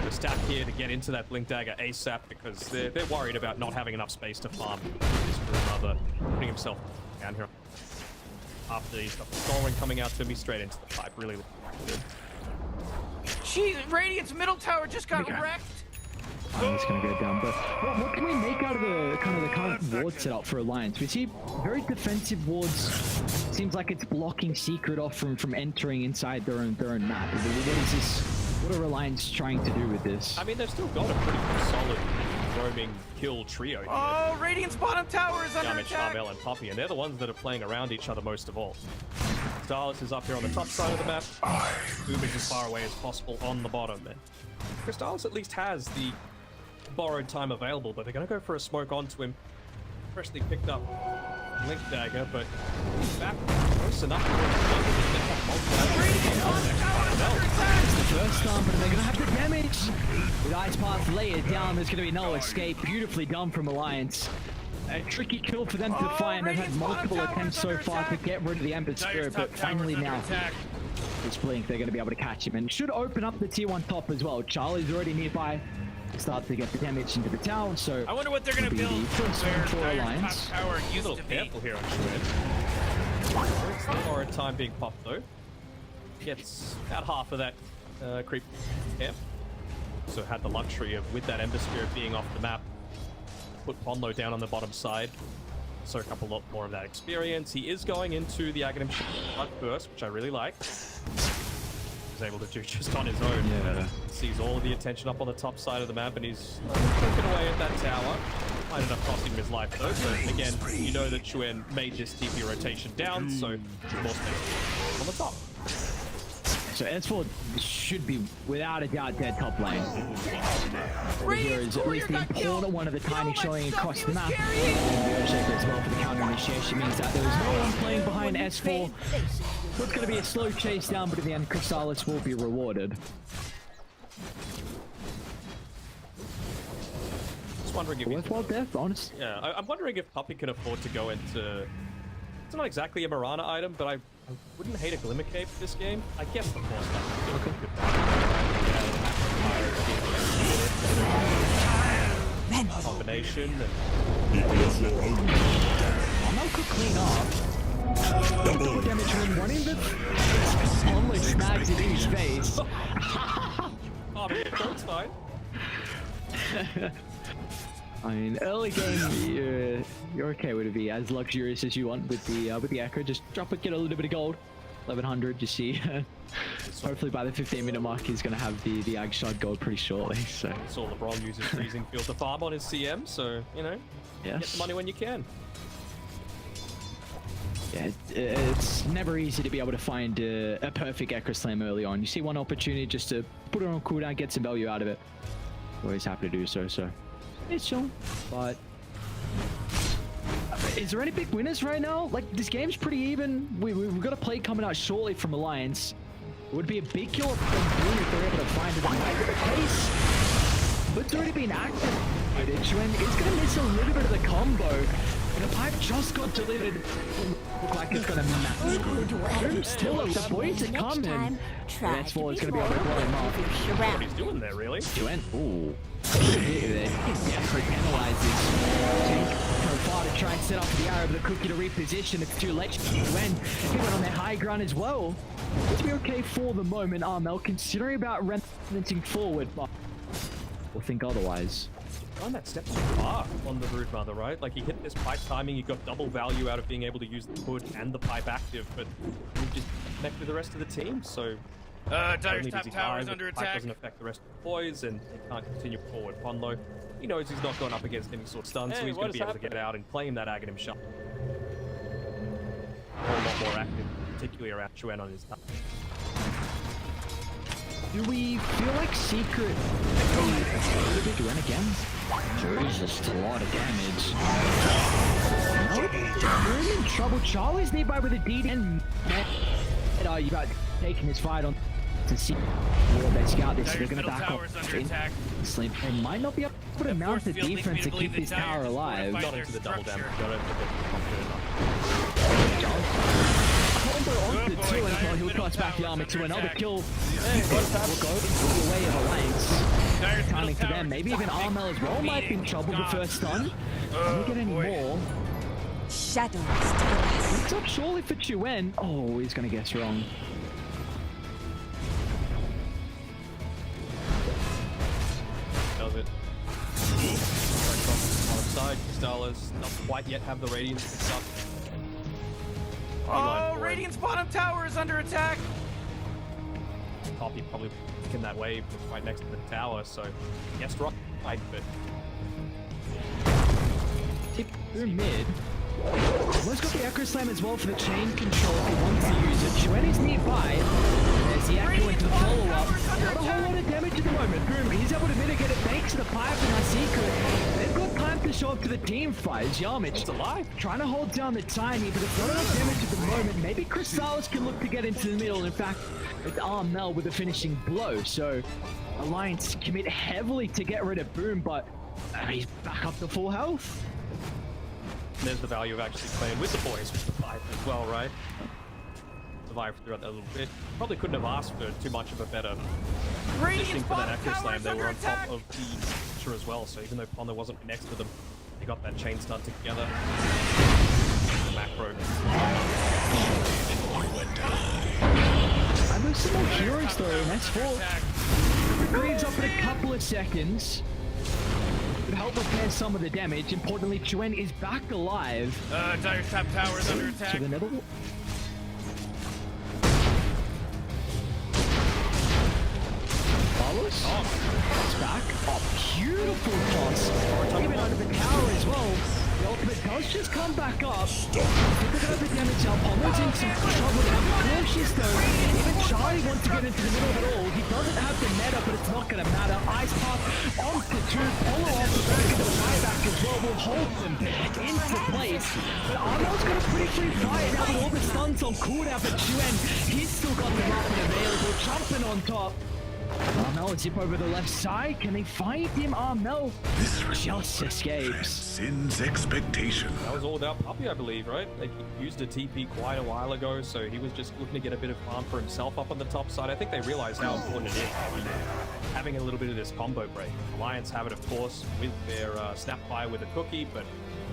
the stack here to get into that Blink Dagger ASAP, because they're worried about not having enough space to farm this brother, putting himself down here. After he's got the Soul coming out to me straight into the pipe, really looking good. Jeez, Radiant's middle tower just got wrecked. I'm just gonna go down, but what can we make out of the current ward setup for Alliance? We see very defensive wards. Seems like it's blocking Secret off from entering inside their own map. What is this? What are Alliance trying to do with this? I mean, they've still got a pretty solid roaming kill trio here. Oh, Radiant's bottom tower is under Yamit, attack. Charmel, and Poppy, and they're the ones that are playing around each other most of all. Crystallis is up here on the top side of the map. Boom is as far away as possible on the bottom. And Crystallis at least has the borrowed time available, but they're going to go for a smoke onto him. Freshly picked up Link Dagger, but he's back close enough. It's the first time, but they're gonna have the damage. With Ice Path layered down, there's gonna be no escape. Beautifully done from Alliance. A tricky kill for them to find. They've had multiple attempts so far to get rid of the Ember Spirit, but finally now this Blink, they're gonna be able to catch him, and should open up the tier 1 top as well. Charlie's already nearby. Start to get the damage into the tower, so I wonder what they're gonna be build the first one where for Dire's Alliance. top tower A used little to be. careful here on Chuen. It's the borrowed time being popped though. Gets about half of that creep camp. So had the luxury of, with that Ember Spirit being off the map, put Ponlo down on the bottom side. So a couple lot more of that experience. He is going into the Aghanim first, which I really like. He's able to do just on his own. Yeah. Sees all of the attention up on the top side of the map, and he's poking away at that tower. Might end up costing him his life though, so again, you know that Chuen made this TP rotation down, so more space on the top. So S4 should be, without a doubt, dead top lane. Here is at least the important one of the tiny showing across the map. Shaker as well for the counter initiation means that there is no one playing behind S4. So it's going to be a slow chase down, but in the end, Chrysalis will be rewarded. Just wondering if worthwhile death, honest. Yeah, I'm wondering if Puppy can afford to go into. It's not exactly a Mirana item, but I wouldn't hate a Glimmer Cape this game. I guess the force stuff. Okay. Combination. Armel could clean up. Double damage when one in the almost snags it in his face. Oh, that's fine. I mean, early game, you're okay with it be as luxurious as you want with the Echo. Just drop it, get a little bit of gold. 1100, you see. Hopefully by the 15-minute mark, he's going to have the Agshard gold pretty shortly. So Saw LeBron uses freezing field to farm on his CM, so, you know, get the money when you can. Yeah, it's never easy to be able to find a perfect Echo Slam early on. You see one opportunity just to put it on cooldown, get some value out of it. Always happy to do so, so it's chill. But is there any big winners right now? Like, this game's pretty even. We've got a play coming out shortly from Alliance. It would be a big kill from Boone if they're able to find it. That might be the case. But it's already been activated. Chuen is going to miss a little bit of the combo. The pipe just got delivered. Look like it's gonna matter. Still at the point to come in. That's for it's gonna be able to blow him off. What he's doing there, really? Chuen, ooh. Yeah, penalizes. Go far to try and set up the arrow, but the cookie to reposition. It's too late. Chuen, he went on their high ground as well. It's be okay for the moment, Armel, considering about renting forward, but we'll think otherwise. On that step too far on the Brood Mother, right? Like, he hit this pipe timing, he got double value out of being able to use the hood and the pipe active, but he just connect with the rest of the team, so... Dire's top tower is under Pipe attack. doesn't affect the rest of the boys, and he can't continue forward. Ponlo, he knows he's not going up against any sort of stun, so he's going to be able to get out and claim that Aghanim shot. A lot more active, particularly around Chuen on his top. Do we feel like Secret do it again? Jesus, a lot of damage. We're in trouble. Charlie's nearby with a DD and you got taking his fight on to see where they scout this. They're gonna back up in sleep. They might not be able to mount the defense to keep this tower alive. Not into the double damage. I don't think they're confident enough. Combo onto two until he'll toss back the armor to another kill. Will go the way of Alliance. Timing to them. Maybe even Armel as well might be in trouble the first stun. Can we get any more? Shadows. It's up surely for Chuen. Oh, he's gonna guess wrong. Does it. On the side, Crystallis not quite yet have the Radiance picked up. Oh, Radiant's bottom tower is under attack. Poppy probably in that wave right next to the tower, so yes, right, but Tip through mid. Let's got the Echo Slam as well for the chain control if he wants to use it. Chuen is nearby. There's the Echo into the follow-up. Not a whole lot of damage at the moment. Boom, he's able to mitigate it thanks to the pipe and our secret. They've got time to show up to the team fight. Yarmich alive, trying to hold down the tiny, but it's not enough damage at the moment. Maybe Chrysalis can look to get into the middle. In fact, it's Armel with a finishing blow. So Alliance commit heavily to get rid of Boom, but he's back up to full health. there's the value of actually playing with the boys with the five as well, right? Survived throughout that little bit. Probably couldn't have asked for too much of a better positioning for that Echo Slam. They were on top of the picture as well, so even though Ponder wasn't next to them, they got that chain stun together. The macro. And there's some more heroes though, and that's four. Greaves up in a couple of seconds. Could help repair some of the damage. Importantly, Chuen is back alive. Dire's top tower is under attack. So the Nether... Carlos? It's back. Oh, beautiful toss. Even under the tower as well. The ultimate does just come back up. Look at the damage out. Almost in some trouble now. Cautious though. Even Charlie wants wants to get into the middle of it all. He doesn't have the meta, but it's not going to matter. Ice Path onto two, Polo off the back of the buyback as well will hold them into place. But Arnold's got a pretty free fight now with all the stuns on cooldown for Chuen. He's still got the weapon available, jumping on top. Armel zip over the left side. Can they find him? Armel just escapes. Transcends expectation. That was all about Puppy, I believe, right? Like, he used a TP quite a while ago, so he was just looking to get a bit of farm for himself up on the top side. I think they realized how important it is having a little bit of this combo break. Alliance have it, of course, with their snap fire with a cookie, but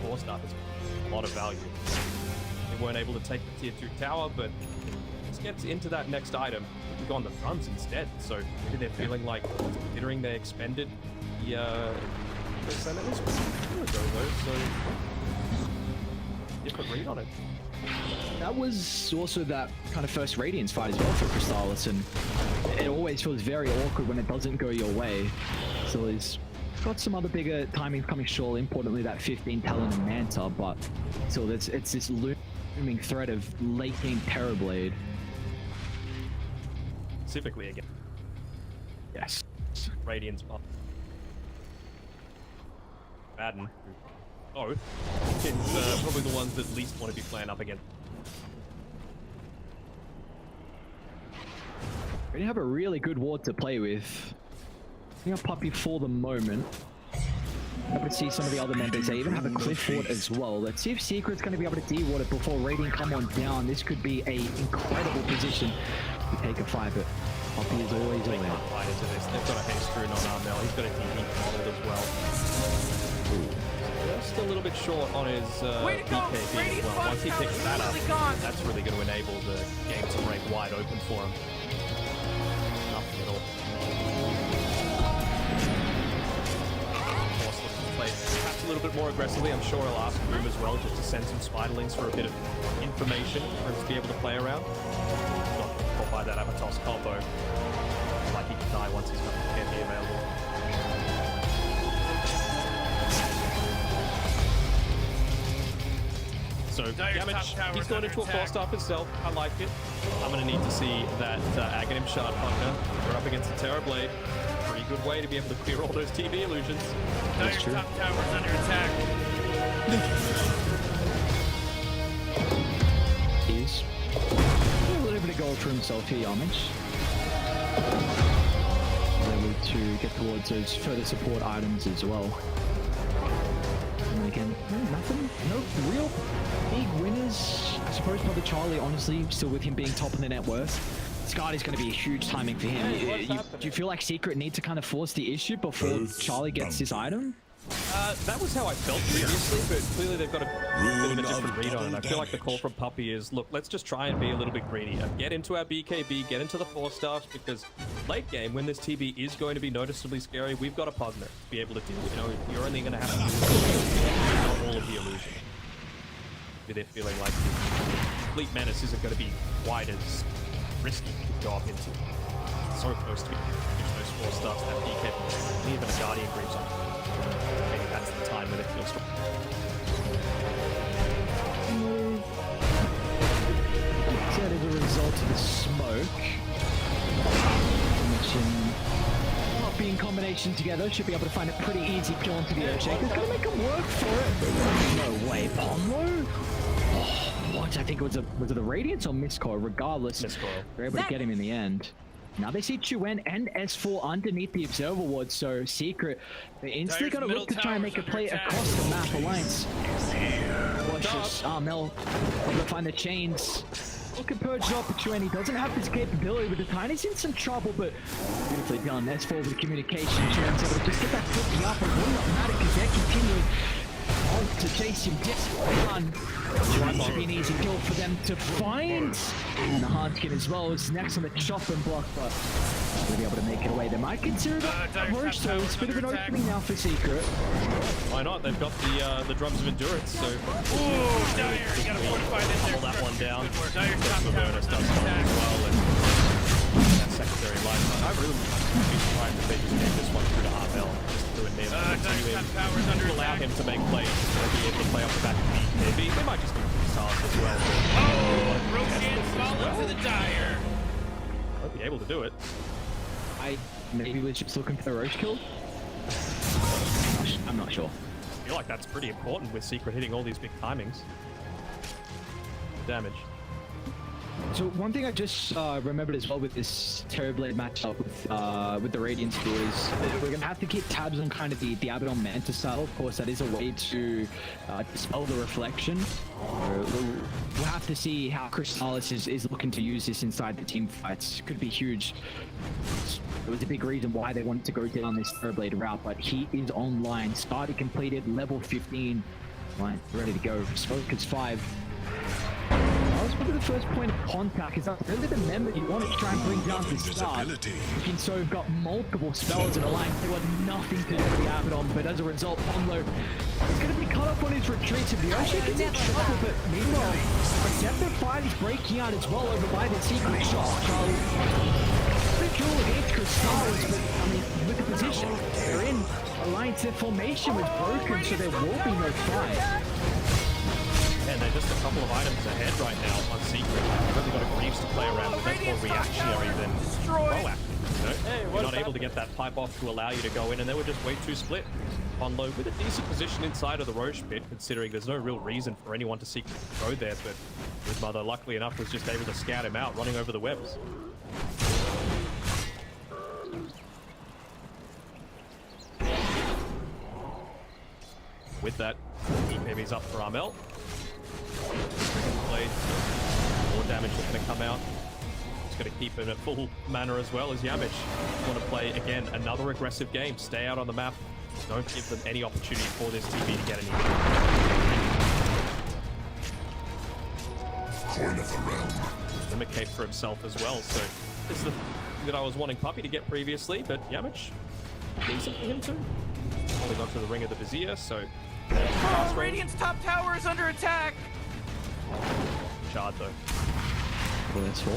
4-star has a lot of value. They weren't able to take the tier 2 tower, but let's get into that next item. We go on the fronts instead, so maybe they're feeling like, considering they expended the senators a year ago though, so different read on it. That was also that kind of first Radiance fight as well for Crystalis, and it always feels very awkward when it doesn't go your way. So he's got some other bigger timings coming short, importantly that 15 Talon and Manta, but still it's this looming threat of late game Terrorblade. Specifically again. Yes. Radiance buff. Madden. Oh, it's probably the ones that least want to be playing up against. We have a really good ward to play with. I think a Puppy for the moment. Happy to see some of the other members. They even have a cliff ward as well. Let's see if Secret's going to be able to de-ward it before Radiant come on down. This could be an incredible position to take a fight, but Puppy is always They away. can't fight into this. They've got a haste rune on Armel. He's got a DP modeled as well. Just a little bit short on his Way to go! BKB as Radiant well. Once he bot picks tower's that up, really gone. that's really going to enable the game to break wide open for him. Nothing at all. Force looking to play perhaps a little bit more aggressively. I'm sure he'll ask Boom as well, just to send some spiderlings for a bit of information for him to be able to play around. Not caught by that Avatos combo. Like he can die once he's got the candy available. So damage, he's going into a 4-star himself. I like it. I'm going to need to see that Aghanim Shard Hunger. We're up against the Terrorblade. Pretty good way to be able to clear all those TV illusions. Dire's top tower's under attack. He's a little bit of gold for himself here, Yamich. Able to get towards those further support items as well. And again, nothing, no real big winners. I suppose probably Charlie, honestly, still with him being top in the net worth. Scott is going to be a huge timing for him. Do you feel like Secret need to kind of force the issue before Charlie gets his item? That was how I felt previously, but clearly they've got a bit of a different read on it. I feel like the call from Puppy is, look, let's just try and be a little bit greedy. Get into our BKB, get into the 4-stars, because late game, when this TB is going to be noticeably scary, we've got a partner to be able to deal with. You know, you're only going to have to do all of the illusion. They're feeling like the complete menace isn't going to be quite as risky to go up into. So close to those 4-stars, that BKB, and even a Guardian Greaves on. Maybe that's the time when it feels Said as a result of the smoke, Puppy in combination together should be able to find a pretty easy kill onto the Earthshaker. It's gonna make him work for it. No way, Pomlo. Oh, what? I think it was it the Radiance or Miscoil? Regardless, Miscoil. They're able to get him in the end. Now they see Chuen and S4 underneath the Observer Ward, so Secret, they're instantly going to look to try and make a play across the map. Alliance cautious. Mel able to find the chains. Looking purged off for Chuen. He doesn't have this capability, but the Tiny's in some trouble, but beautifully done. S4 with the communication. Chuen's able to just get that flipping up, but will not matter because they're continuing on to chase him. One. Might be an easy kill for them to find. And the Hanskin as well is next on the chopping block, but they'll be able to make it away. They might consider that a rush, so it's a bit of an opening now for Secret. Why not? They've got the drums of endurance, so Ooh, Dire, you gotta fortify this there. pull that one down. Dire's top tower's Bonus does under something attack. as well, and that secondary life. I really would be surprised if they just gave this one through to Armel, just through a nib. Dire's top tower's under To allow attack. him to make plays, to be able to play off the back of BKB. They might just give him stars as well. Oh, Roshan fall into the Dire. able to do it. I maybe was just looking for the Roche kill. I'm not sure. I feel like that's pretty important with Secret hitting all these big timings. Damage. So one thing I just remembered as well with this Terrorblade matchup with the Radiant Spear is we're gonna have to keep tabs on kind of the Abaddon Manta style. Of course, that is a way to dispel the reflection. We'll have to see how Crystallis is looking to use this inside the team fights. Could be huge. It was a big reason why they wanted to go down this Terrorblade route, but he is online. Started completed, level 15. Right, ready to go. Smoke is 5. That was probably the first point of contact, because that's really the member you want to try and bring down to start. So we've got multiple spells in a line. They want nothing to do with the Abaddon, but as a result, Ponlo is going to be cut off on his retreat. So Yoshi gets in trouble, but meanwhile, Projector Fight is breaking out as well over by the Secret Shot. Pretty cool against Crystallis, but I mean, with the position they're in, Alliance formation was broken, so there will be no fight. And they're just a couple of items ahead right now on Secret. They've only got a Greaves to play around with. That's more reactionary than proactive. You know? Hey, you're not able to get that pipe off to allow you to go in, and they were just way too split. On low with a decent position inside of the Roche pit, considering there's no real reason for anyone to Secret to go there, but his mother, luckily enough, was just able to scout him out, running over the webs. With that, EPB's up for Armel. Blade. More damage is going to come out. It's going to keep him at full mana as well as Yamich. Want to play, again, another aggressive game. Stay out on the map. Don't give them any opportunity for this TV to get any. Coin of the realm. Limit cape for himself as well. So this is the thing that I was wanting Puppy to get previously, but Yamich, decent for him too. Holding onto the Ring of the Vizier, so... Oh, Radiant's top tower is under attack! Shard though. Well, that's all.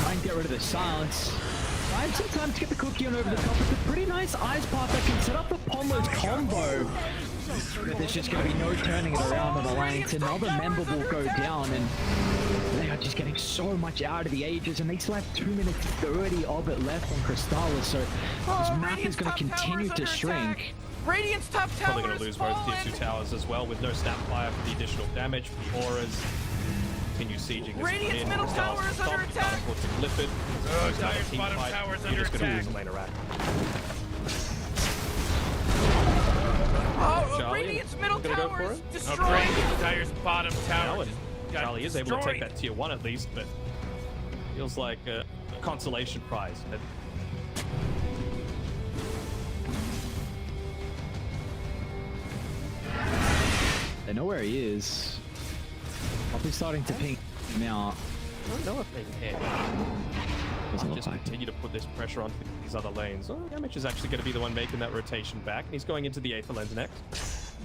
Try and get rid of the silence. Find some time to get the cookie on over the top. It's a pretty nice ice path that can set up the Ponlo's combo. But there's just going to be no turning it around on the lane. Another member will go down, and they are just getting so much out of the Aegis, and they still have 2 minutes 30 of it left on Crystallis, so this map is going to continue to shrink. Radiant's top tower Probably going to lose both tier 2 towers as well, with no snap fire for the additional damage. The auras continue sieging this Radiant's in. middle tower is under attack. To flip it. Dire's bottom tower is under You're just going to attack. lose lane rack. Oh, Charlie, Radiant's middle gonna go tower for is it? destroyed. Dire's bottom tower. And Charlie is able to take that tier 1 at least, but feels like a consolation prize. They know where he is. Probably starting to ping him out. I don't know if they can. Doesn't look Just like it. continue to put this pressure on these other lanes. Oh, Yamich is actually going to be the one making that rotation back. He's going into the Aether lens next.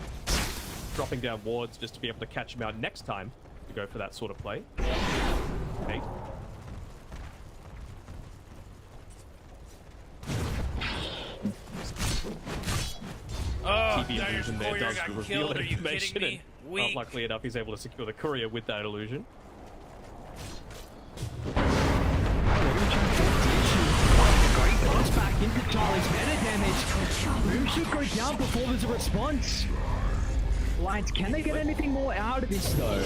Dropping down wards just to be able to catch him out next time to go for that sort of play. Okay. Oh, TB Dire's illusion there courier does got reveal killed. that Are you information, kidding me? and Weak. luckily enough, he's able to secure the courier with that illusion. Great bounce back into Charlie's meta damage. Boom should go down before there's a response. Lions, can they get anything more out of this though?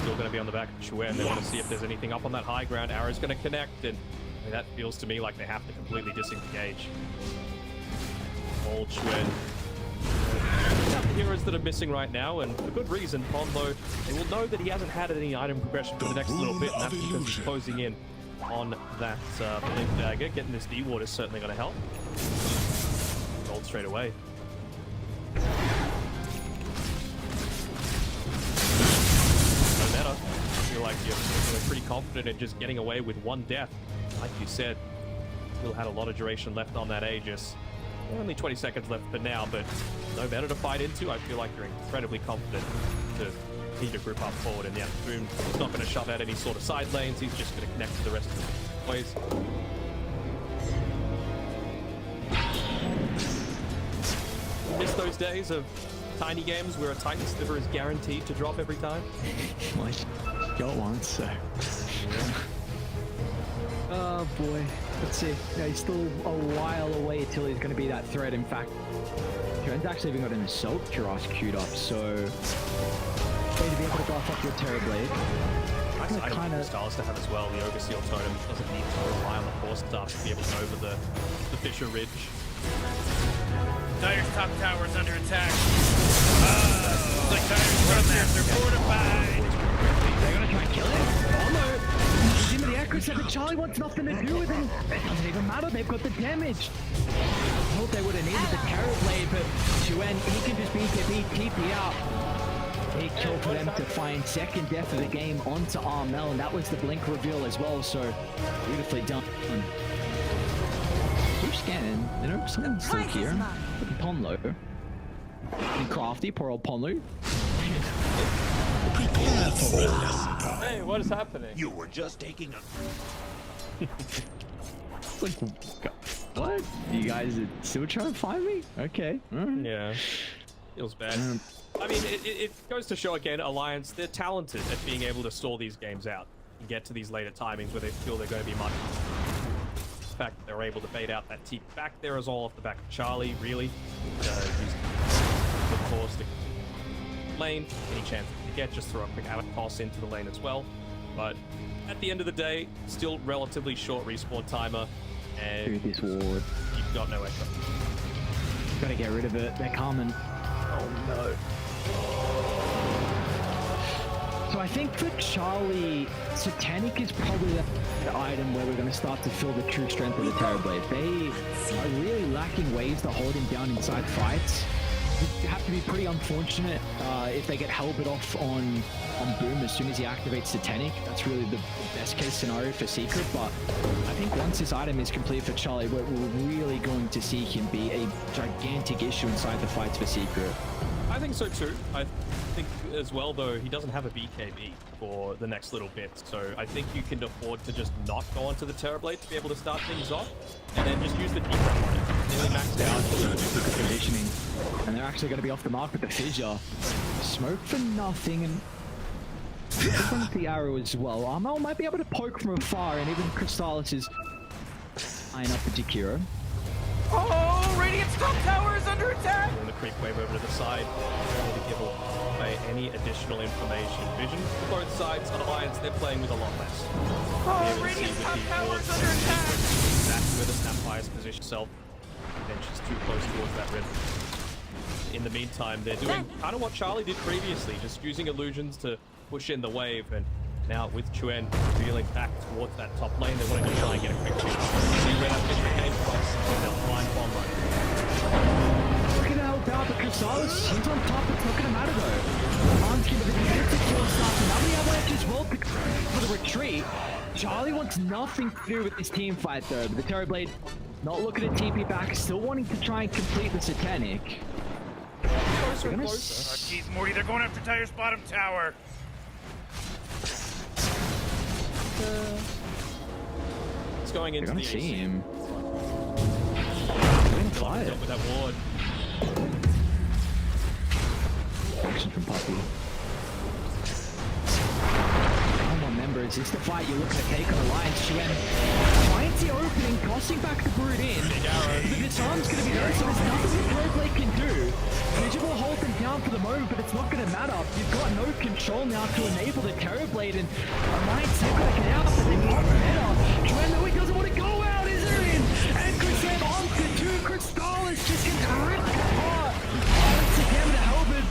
Still going to be on the back of Chuen. They want to see if there's anything up on that high ground. Arrow's going to connect, and that feels to me like they have to completely disengage. Old Chuen. The heroes that are missing right now, and for good reason. Ponlo, they will know that he hasn't had any item progression for the next little bit, and that's because he's closing in on that Blink Dagger. Getting this D-Ward is certainly going to help. Gold straight away. No matter. I feel like you're pretty confident in just getting away with one death. Like you said, still had a lot of duration left on that Aegis. Only 20 seconds left for now, but no better to fight into. I feel like you're incredibly confident to need to group up forward, and yeah, Boom is not going to shove out any sort of side lanes. He's just going to connect to the rest of the plays. Miss those days of tiny games where a Titan sliver is guaranteed to drop every time. Well, I got one, so. Oh boy. Let's see. Yeah, he's still a while away till he's going to be that threat. In fact, Trent's actually even got an assault Cuirass queued up, so way to be able to buff up your Terrorblade. Nice item for Styles to have as well. The Overseal Totem doesn't need to rely on the Force Staff to be able to go over the Fisher Ridge. Dire's top tower is under attack. Looks like Dire's structures are fortified. They're gonna try and kill him? Oh no! He's into the Echo 7. Charlie wants nothing to do with him. It doesn't even matter. They've got the damage. I thought they would have needed the Terrorblade, but Chuen, he can just BKB, TP out. Big kill for them to find second death of the game onto Armel, and that was the blink reveal as well, so beautifully done. Keep scanning, you know, someone's still here. Ponlo. And Crafty, poor old Ponlo. Prepare for a lesson. Hey, what is happening? You were just taking a... Like, what? You guys are still trying to find me? Okay. Yeah. Feels bad. I mean, it goes to show again, Alliance, they're talented at being able to stall these games out and get to these later timings where they feel they're going to be much. In fact, they're able to bait out that TP back there as all off the back of Charlie, really. Using the force to lane, any chance to get, just throw a quick toss into the lane as well. But at the end of the day, still relatively short respawn timer, and Through this ward. you've got no echo. Gotta get rid of it. They're coming. Oh no. So I think for Charlie, Satanic is probably the item where we're going to start to feel the true strength of the Terrorblade. They are really lacking ways to hold him down inside fights. You have to be pretty unfortunate if they get Halberd off on Boom as soon as he activates Satanic. That's really the best case scenario for Secret, but I think once this item is complete for Charlie, we're really going to see him be a gigantic issue inside the fights for Secret. I think so too. I think as well, though, he doesn't have a BKB for the next little bit, so I think you can afford to just not go onto the Terrorblade to be able to start things off, and then just use the deep on it. Nearly maxed out. Conditioning, and they're actually going to be off the mark with the fissure. Smoke for nothing, and from the arrow as well. Armel might be able to poke from afar, and even Crystallis is eyeing up the Jakiro. Oh, Radiant's top tower is under attack. And the creep wave over to the side, ready to give away any additional information. Vision for both sides. On Alliance, they're playing with a lot less. Oh, Radiant's top tower is under attack. Exactly where the Snapfire's position itself. Then she's too close towards that rim. In the meantime, they're doing kind of what Charlie did previously, just using illusions to push in the wave, and now with Chuen revealing back towards that top lane, they want to try and get a quick kill. See where that picture came from, and they'll find bomb run. Looking to help out, but Crystallis, he's on top, it's not going to matter though. Arm's giving the defensive kill start, and now we have Avalanche as well for the retreat. Charlie wants nothing to do with this team fight though, but the Terrorblade not looking at TP back, still wanting to try and complete the Satanic. Closer and closer. Jeez, Morty, they're going after Dire's bottom tower. It's going into They're the gonna see AC. him. Locked up with that ward. Action from Puppy. Come on, members. Is this the fight you're looking to take on Alliance? Chuen finds the opening, tossing back the Brood in. But this arm's going to be there, so there's nothing the Terrorblade can do. Vigil will hold them down for the moment, but it's not going to matter. You've got no control now to enable the Terrorblade, and Alliance, they've got to get out, but they need better. Chuen, though, he doesn't want to go out, is there in? And Chris on to two. Crystallis just gets ripped apart. Once again, the Halberd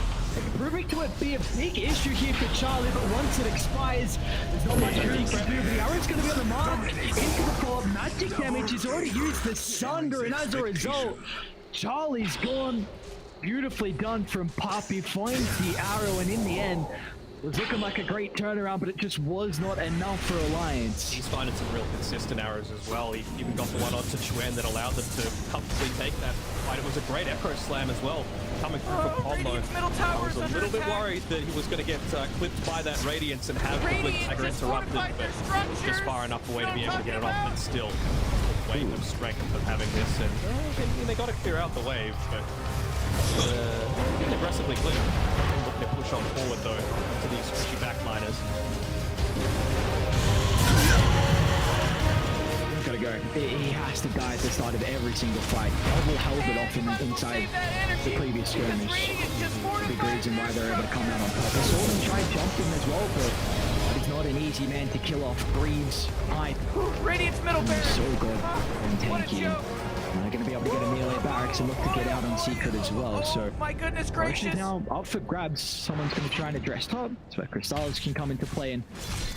proving to be a big issue here for Charlie, but once it expires, there's not much really to do. The arrow's going to be on the mark. Into the fall. Magic damage is already used the Sunder, and as a result, Charlie's gone. Beautifully done from Poppy. Finds the arrow, and in the end, it was looking like a great turnaround, but it just was not enough for Alliance. He's finding some real consistent arrows as well. He even got the one onto Chuen that allowed them to comfortably take that fight. It was a great Echo Slam as well, coming through from Combo. Radiant's middle I tower was is a under little bit attack. worried that he was going to get clipped by that Radiance and have the Blink Radiant Dagger just interrupted, fortified but their structures. just far enough away to be able to get it off, Talking but still, the wave of strength of having this, and they got to clear out the wave, but Getting aggressively clear. Looking to push on forward though to these squishy backliners. Gotta go. He has to die at the start of every single fight. Double held it off inside the previous skirmish. Big reason why they're able to come out on top. I saw them try jumping as well, but he's not an easy man to kill off. Greaves, hype. Radiant's middle barracks. So good and tanky. They're going to be able to get a melee barracks and look to get out on secret as well. So My goodness Roche is gracious. now up for grabs. Someone's going to try and address top. So Crystallis can come into play and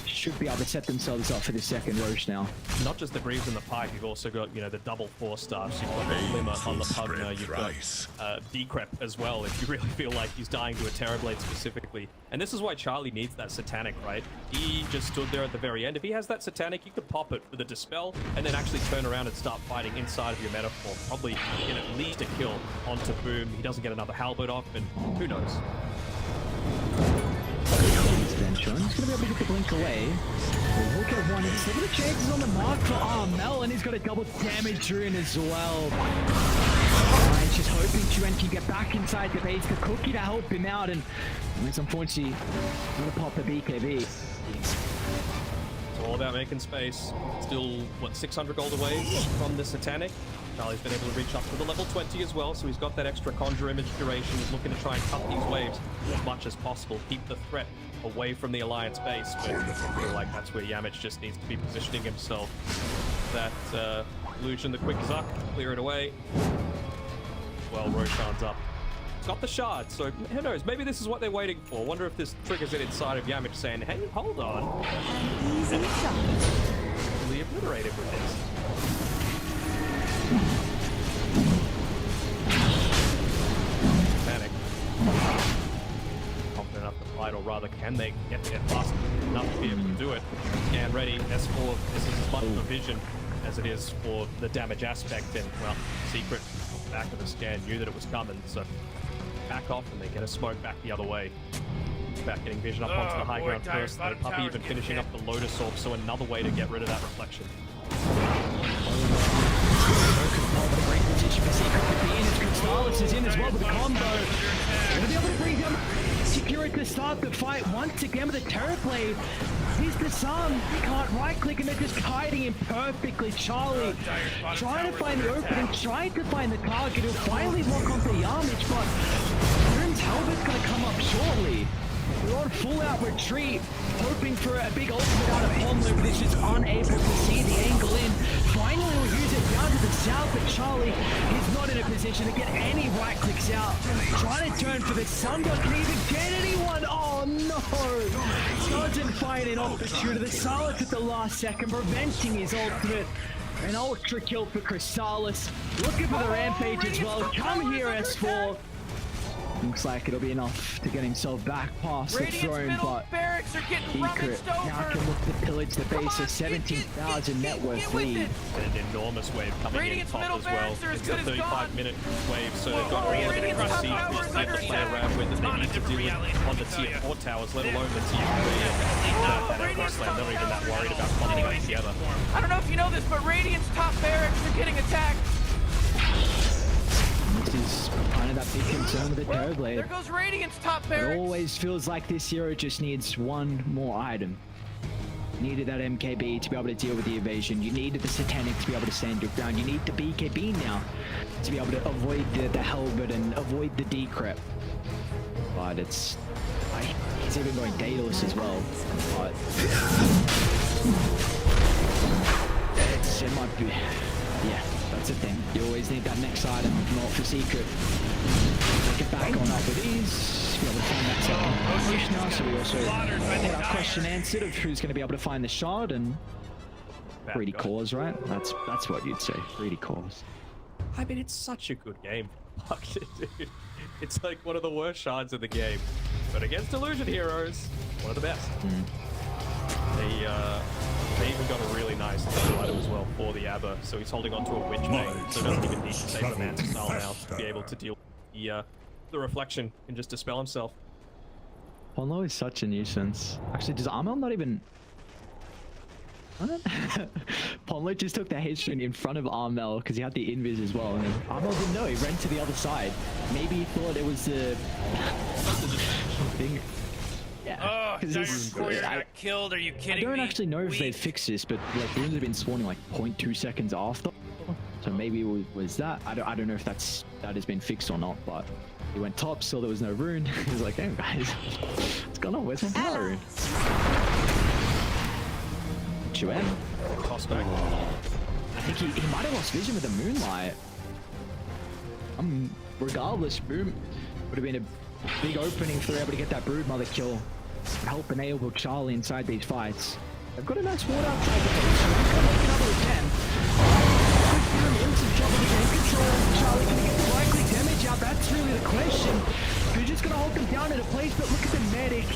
should be able to set themselves up for the second Roche now. Not just the Greaves and the Pike, you've also got, you know, the double 4-stars. You've got the Glimmer on the Pugner, you've got Decrep as well, if you really feel like he's dying to a Terrorblade specifically. And this is why Charlie needs that Satanic, right? He just stood there at the very end. If he has that Satanic, you could pop it with a Dispel and then actually turn around and start fighting inside of your metaphor. Probably get at least a kill onto Boom. He doesn't get another Halberd off, and who knows? He's going to be able to get the blink away. We'll look at one. Look at the chances on the mark for Mel, and he's got a double damage rune as well. He's just hoping Chuen can get back inside the base. The cookie to help him out, and it's unfortunately going to pop the BKB. It's all about making space. Still, what, 600 gold away from the Satanic. Charlie's been able to reach up to the level 20 as well, so he's got that extra Conjure Image duration. He's looking to try and cut these waves as much as possible, keep the threat away from the Alliance base, but I feel like that's where Yamich just needs to be positioning himself. That illusion, the quick Zuck, clear it away. Well, Roshan's up. He's got the shard, so who knows, maybe this is what they're waiting for. Wonder if this triggers it inside of Yamich saying, hey, hold on. Easy shot. Really obliterated with this. Panic. Confident enough to fight, or rather, can they get there fast enough to be able to do it? Scan ready. S4, this is as much of a vision as it is for the damage aspect, and, well, Secret, back of the scan, knew that it was coming, so back off and they get a smoke back the other way. Back getting vision up onto the high ground first, the Puppy even finishing up the Lotus Orb, so another way to get rid of that reflection. Great position for Secret to be in as Crystallis is in as well with the combo. Gonna be able to bring him secure to start the fight once again with the Terrorblade. He's the Sun. He can't right click and they're just hiding him perfectly. Charlie trying to find the opening, trying to find the target. He'll finally lock onto Yamich, but Grim's Helmet's gonna come up shortly. We're on full-out retreat, hoping for a big ultimate out of Homler, but he's just unable to see the angle in. Finally, we'll use it down to the south, but Charlie is not in a position to get any right clicks out. Trying to turn for the Sunblock, can he even get anyone? Oh no! Doesn't find an opportunity. The silence at the last second, preventing his ultimate. An ultra kill for Crystallis. Looking for the rampage as well. Come here, S4. Looks like it'll be enough to get himself back past the throne, but barracks are getting Secret now can look to pillage the base of 17,000 net worth lead. An enormous wave coming Radiant's in top middle as well. barracks are as It's a good as gone. 35-minute wave, so they've got all of the Radiant's different top siege tower is they have under to play attack. around with, that they need to deal with on the tier 4 towers, let alone the tier 3. That Radiant's Outcast, they're not even that top worried tower about coming back together. I don't know if you know this, but Radiant's top barracks are getting attacked. This is kind of that big concern with the There Terrorblade. goes Radiant's top It barracks. always feels like this hero just needs one more item. You needed that MKB to be able to deal with the evasion. You needed the Satanic to be able to stand your ground. You need the BKB now to be able to avoid the Halberd and avoid the Decrep. But it's... he's even going Daedalus as well. But... it might be... yeah, that's the thing. You always need that next item, not for Secret. Get back on up with ease. Be able to find that second push now, so we also get our question answered of who's going to be able to find the shard, and greedy cause, right? That's what you'd say. Greedy cause. I mean, it's such a good game. Fuck it, dude. It's like one of the worst shards in the game. But against Illusion Heroes, one of the best. They even got a really nice item as well for the Abba, so he's holding onto a Witch Bane, so doesn't even need to save the Mantis Style now to be able to deal with the reflection and just dispel himself. Hollow is such a nuisance. Actually, does Amel not even... Ponlo just took the headstone in front of Armel because he had the invis as well, and then Armel didn't know. He ran to the other side. Maybe he thought it was the thing. Yeah. Oh, 'cause Dire's courier I got killed. Are you kidding don't me? actually know if they Weak. fixed this, but like runes have been spawning like 0.2 seconds after. So maybe it was that. I don't know if that has been fixed or not, but he went top, saw there was no rune. He was like, damn guys, what's going on? Where's my power rune? Chuan? Prospect. I think he might have lost vision with the moonlight. Regardless, Boom would have been a big opening for able to get that Broodmother kill. Help enable Charlie inside these fights. They've got a nice ward outside the base. He's gonna make another attempt. Boom in some trouble with game control. Charlie gonna get likely damage out. That's really the question. They're just gonna hold them down in a place, but look at the medic.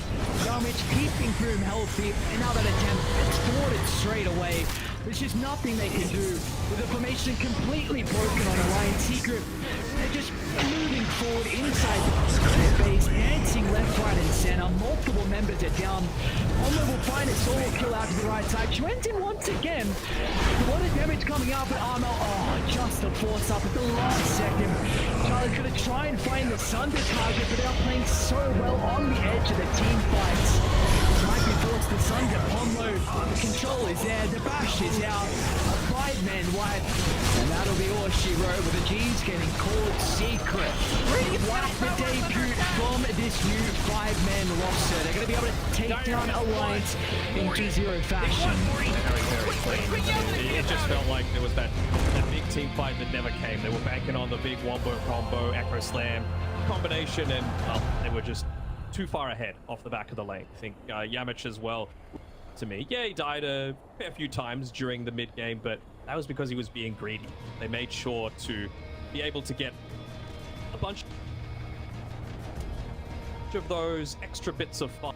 Damage keeping Boom healthy. And now that attempt, it's thwarted straight away. There's just nothing they can do. With the formation completely broken on Alliance Secret, they're just moving forward inside the base, dancing left, right, and center. Multiple members are down. Homer will find a solo kill out to the right side. Schwenton once again. A lot of damage coming out, but Armel, just a force up at the last second. Charlie's gonna try and find the Sunder target, but they're playing so well on the edge of the team fights. Might be forced to Sunder. Ponlo, the control is there. The bash is out. A 5-man wipe. And that'll be all she wrote with the G's getting called secret. What the debut from this new 5-man roster. They're going to be able to take down Alliance in 2-0 fashion. Very clean. It just felt like there was that big team fight that never came. They were banking on the big wombo combo, Echo Slam combination, and they were just too far ahead off the back of the lane. I think Yamich as well, to me. Yeah, he died a fair few times during the mid game, but that was because he was being greedy. They made sure to be able to get a bunch of those extra bits of fun